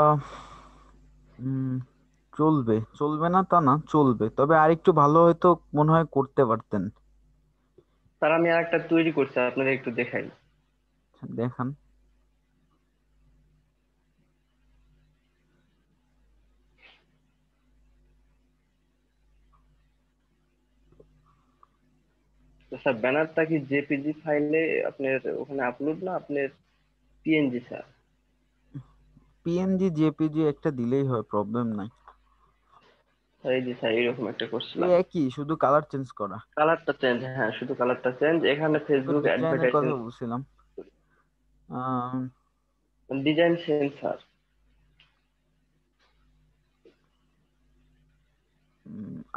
চলবে, চলবে না তা না, চলবে, তবে আরেকটু ভালো হয়তো মনে হয় করতে পারতেন। স্যার আমি আর একটা তৈরি করছি, আপনারা একটু দেখাই। দেখান। তো স্যার ব্যানারটা কি জেপিজি ফাইলে আপনার ওখানে আপলোড, না আপনার পিএনজি স্যার? পিএনজি জেপিজি একটা দিলেই হয়, প্রবলেম নাই। স্যার এই যে স্যার এরকম একটা এই করছিলাম। একই, শুধু কালার চেঞ্জ করা। কালারটা চেঞ্জ, হ্যাঁ শুধু কালারটা চেঞ্জ। এখানে তো ফেসবুক ডিজাইনের কথা অ্যাডভার্টাইজিং বলছিলাম। আহ, ডিজাইন চেঞ্জ স্যার।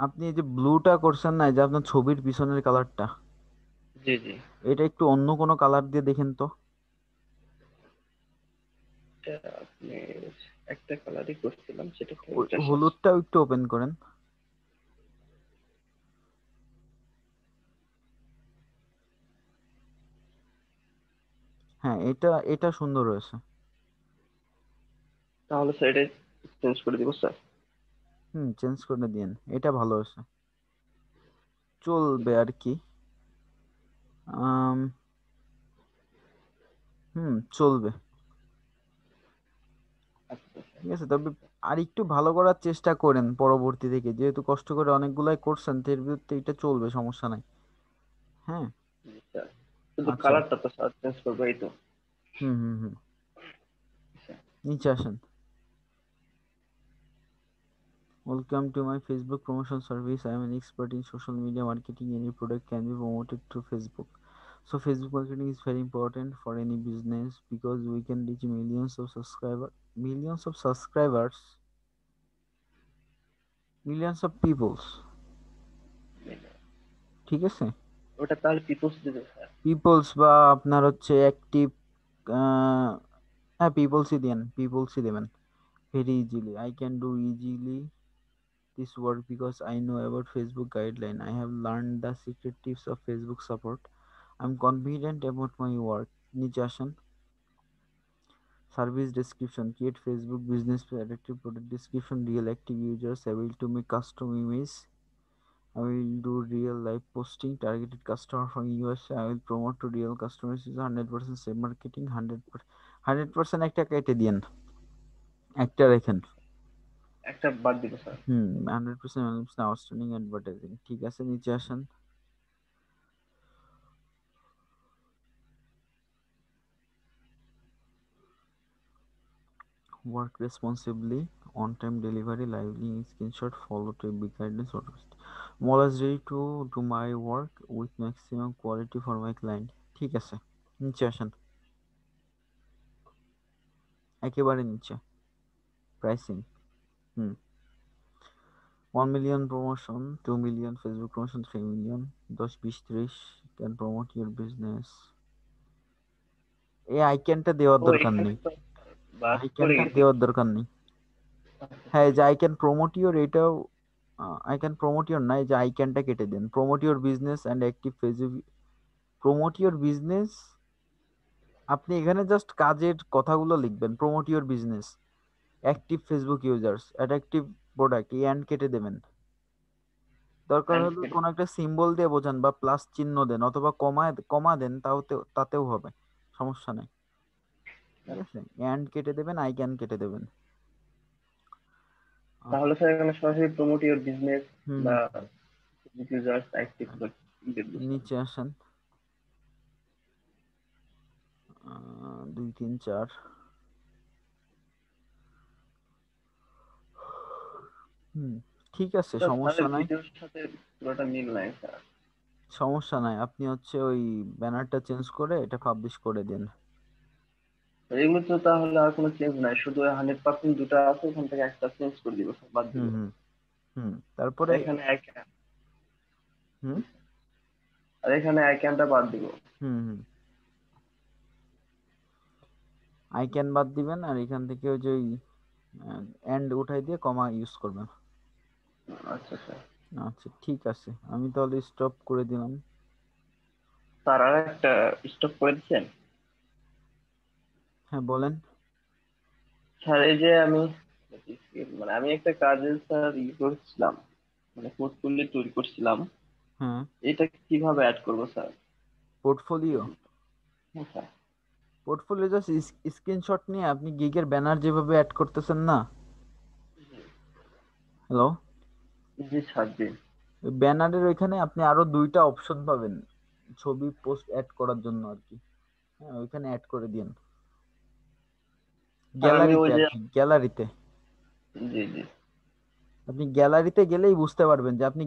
আপনি এই যে ব্লুটা করছেন না, এই যে আপনার ছবির পিছনের কালারটা, জি জি। এটা একটু অন্য কোনো কালার দিয়ে দেখেন তো। এটা আপনি একটা কালারই করছিলাম, সেটা তো ওই এটা শেষ। হলুদটাও একটু ওপেন করেন। হ্যাঁ, এটা এটা সুন্দর হয়েছে। তাহলে স্যার এটা চেঞ্জ করে দিব স্যার। চেঞ্জ করে দিন, এটা ভালো হয়েছে, চলবে আর কি। আম, চলবে। আচ্ছা স্যার। ঠিক আছে, তবে আর একটু ভালো করার চেষ্টা করেন পরবর্তী থেকে, যেহেতু কষ্ট করে অনেকগুলাই করছেন, তো এর বিরুদ্ধে এটা চলবে, সমস্যা নাই। হ্যাঁ। জি, স্যার শুধু আচ্ছা। কালারটা তো স্যার চেঞ্জ করবো, এই তো। হুম হুম হুম স্যার, নিচে আসেন। Welcome to my Facebook promotion service. I am an expert in social media marketing. Any product can be promoted through Facebook. So Facebook marketing is very important for any business because we can reach millions of subscribers, millions of peoples. ঠিক আছে, ওটা তাহলে people's দিবে sir? People's বা আপনার হচ্ছে active, হ্যাঁ পিপলসই দেবেন very easily. I can do easily this work because I know about Facebook guideline. I have learned the secret tips of Facebook support. I'm confident about my work. নিচে আসেন। Service description: create Facebook business attractive product description, real active users able to make custom image. I will do real live posting, targeted customer from USA. I will promote to real customers. Is 100% same marketing, 100% একটা কেটে দিয়েন, একটা রেখেন। একটা বাদ দিব sir. 100% outstanding advertising. ঠিক আছে, নিচে আসেন। Work responsibly, on-time delivery, lively screenshot, follow to big guidance. I'm always ready to do my work with maximum quality for my client. ঠিক আছে, নিচে আসেন, একেবারে নিচে, pricing. 1 million promotion, 2 million Facebook promotion, 3 million, 10, 20, 30 can promote your business. এই আইকনটা দেওয়ার ও দরকার এখানে নেই, তো বাদ পড়ে আইকনটা গেছে। দেওয়ার দরকার নেই। হ্যাঁ, এই যে আই ক্যান প্রমোট ইউর, এটাও আই ক্যান প্রমোট ইউর না, এই যে আইকনটা কেটে দেন। Promote your business and active Facebook, promote your business, আপনি এখানে জাস্ট কাজের কথাগুলো লিখবেন। Promote your business, active Facebook users, attractive product, এই অ্যান্ড কেটে দেবেন। দরকার And হলে কোনো একটা সিম্বল দিয়ে বোঝান বা প্লাস চিহ্ন দেন, অথবা কমা দেন, তাতেও হবে, সমস্যা নেই। ঠিক আছে, অ্যান্ড কেটে দেবেন, আই ক্যান কেটে দেবেন। তাহলে স্যার এখানে সরাসরি প্রমোট ইউর বিজনেস হুম বা হুম ইউজার্স অ্যাক্টিভ দেখবো স্যার। নিচে আসেন। 2, 3, 4। ঠিক আছে, স্যার সমস্যা স্যারের নাই, ভিডিওর সাথে পুরোটা মিল নাই স্যার। সমস্যা নাই। আপনি হচ্ছে ওই ব্যানারটা চেঞ্জ করে এটা পাবলিশ করে দিন। এগুলো তো তাহলে আর কোনো চেঞ্জ নাই, শুধু 100% দুটো আছে, ওখান থেকে একটা চেঞ্জ করে দিব স্যার, বাদ দিব। হুম হুম হুম আর তারপরে এখানে হুম আর এখানে আইকনটা বাদ দিব। হুম আই ক্যান বাদ দিবেন, আর এখান থেকে ওই যে এন্ড উঠাই দিয়ে কমা ইউজ করবেন। আচ্ছা স্যার। আচ্ছা, ঠিক আছে, আমি তাহলে স্টপ করে দিলাম। স্যার আর একটা স্টপ করে দিচ্ছেন? হ্যাঁ বলেন। স্যার এই যে আমি মানে আমি একটা কাজে স্যার করছিলাম, মানে পোর্টফোলিও তৈরি করছিলাম, হ্যাঁ, এটা কিভাবে অ্যাড করবো স্যার? পোর্টফোলিও হ্যাঁ স্যার। পোর্টফোলিও জাস্ট স্ক্রিনশট নিয়ে আপনি গিগের ব্যানার যেভাবে অ্যাড করতেছেন না, হ্যালো, জি স্যার, জি। ব্যানারের ওইখানে আপনি আরো 2টা অপশন পাবেন ছবি পোস্ট অ্যাড করার জন্য আর কি। হ্যাঁ, ওইখানে অ্যাড করে দিন, স্যার আমি ওই গ্যালারিতে যে, আর কি, গ্যালারিতে। জি জি। আপনি গ্যালারিতে গেলেই বুঝতে পারবেন যে আপনি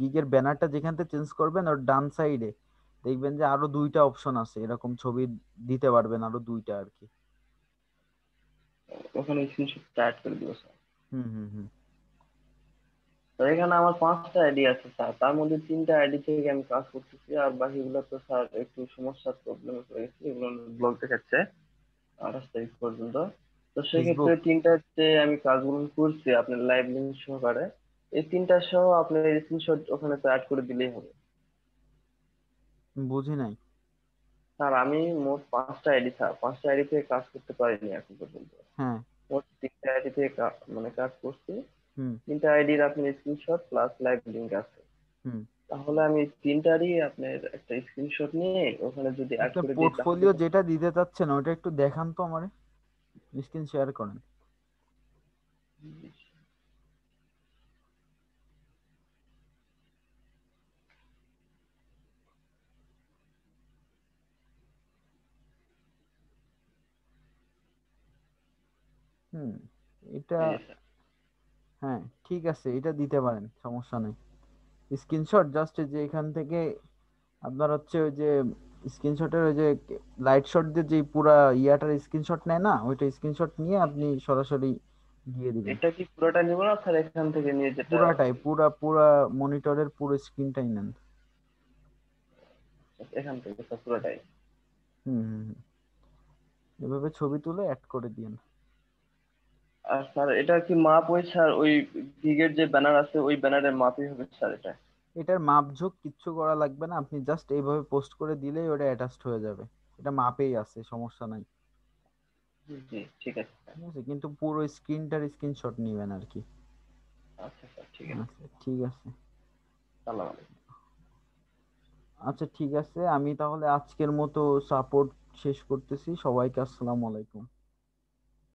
গিগের ব্যানারটা যেখান থেকে চেঞ্জ করবেন ওর ডান সাইডে দেখবেন যে আরো 2টা অপশন আছে, এরকম ছবি দিতে পারবেন আরো 2টা আর কি। ওখানে স্ক্রিনশট অ্যাড করে দিব স্যার। হুম হুম হুম। তো এখানে আমার 5টা আইডি আছে স্যার, তার মধ্যে 3টা আইডি থেকে আমি কাজ করতেছি, আর বাকিগুলো তো স্যার একটু সমস্যার প্রবলেমে পড়ে গেছে, এগুলো ব্লক দেখাচ্ছে 28 তারিখ পর্যন্ত। তো সেক্ষেত্রে ফেসবুক 3টাতে আমি কাজগুলো করছি আপনার লাইভ লিঙ্ক সহকারে, এই 3টা সহ আপনার স্ক্রিনশট ওখানে তো অ্যাড করে দিলেই হবে। বুঝি নাই। স্যার আমি মোট 5টা আইডি স্যার, 5টা আইডি থেকে কাজ করতে পারিনি এখন পর্যন্ত। হ্যাঁ। মোট 3টা আইডি থেকে মানে কাজ করছি। হুম 3টা আইডির আপনার স্ক্রিনশট প্লাস লাইভ লিঙ্ক আছে। হুম। তাহলে আমি 3টারই আপনার একটা স্ক্রিনশট নিয়ে ওখানে যদি অ্যাড আপনার করে দিই তাহলে পোর্টফোলিও যেটা দিতে চাচ্ছেন ওটা একটু দেখান তো আমারে, স্ক্রিন শেয়ার করেন। হুম, এটা এই যে স্যার। হ্যাঁ ঠিক আছে, এটা দিতে পারেন, সমস্যা নেই। স্ক্রিনশট জাস্ট যে এখান থেকে আপনার হচ্ছে ওই যে স্ক্রিনশটের ওই যে লাইট শট দিয়ে যে পুরা ইয়াটার স্ক্রিনশট নেয় না, ওইটা স্ক্রিনশট নিয়ে আপনি সরাসরি দিয়ে দিবেন। এটা কি পুরোটা নিব না স্যার, এখান থেকে নিয়ে যেটা পুরাটাই, পুরা মনিটরের পুরো স্ক্রিনটাই নেন। এখান থেকে স্যার পুরোটাই? হুম হুম হুম। এভাবে ছবি তুলে অ্যাড করে দিন। আর স্যার এটা কি মাপ ওই স্যার ওই গিগের যে ব্যানার আছে ওই ব্যানারের মাপই হবে স্যার এটা? এটার মাপঝোঁক কিচ্ছু করা লাগবে না, আপনি জাস্ট এইভাবে পোস্ট করে দিলেই ওটা অ্যাটাচড হয়ে যাবে। এটা মাপেই আছে, সমস্যা নাই। জি ঠিক আছে স্যার। ঠিক আছে, কিন্তু পুরো স্ক্রিনটার স্ক্রিনশট নেবেন আর কি। আচ্ছা স্যার, ঠিক আছে। আচ্ছা ঠিক আছে। সালাম আলাইকুম। আচ্ছা ঠিক আছে, আমি তাহলে আজকের মতো সাপোর্ট শেষ করতেছি। সবাইকে আসসালামু আলাইকুম।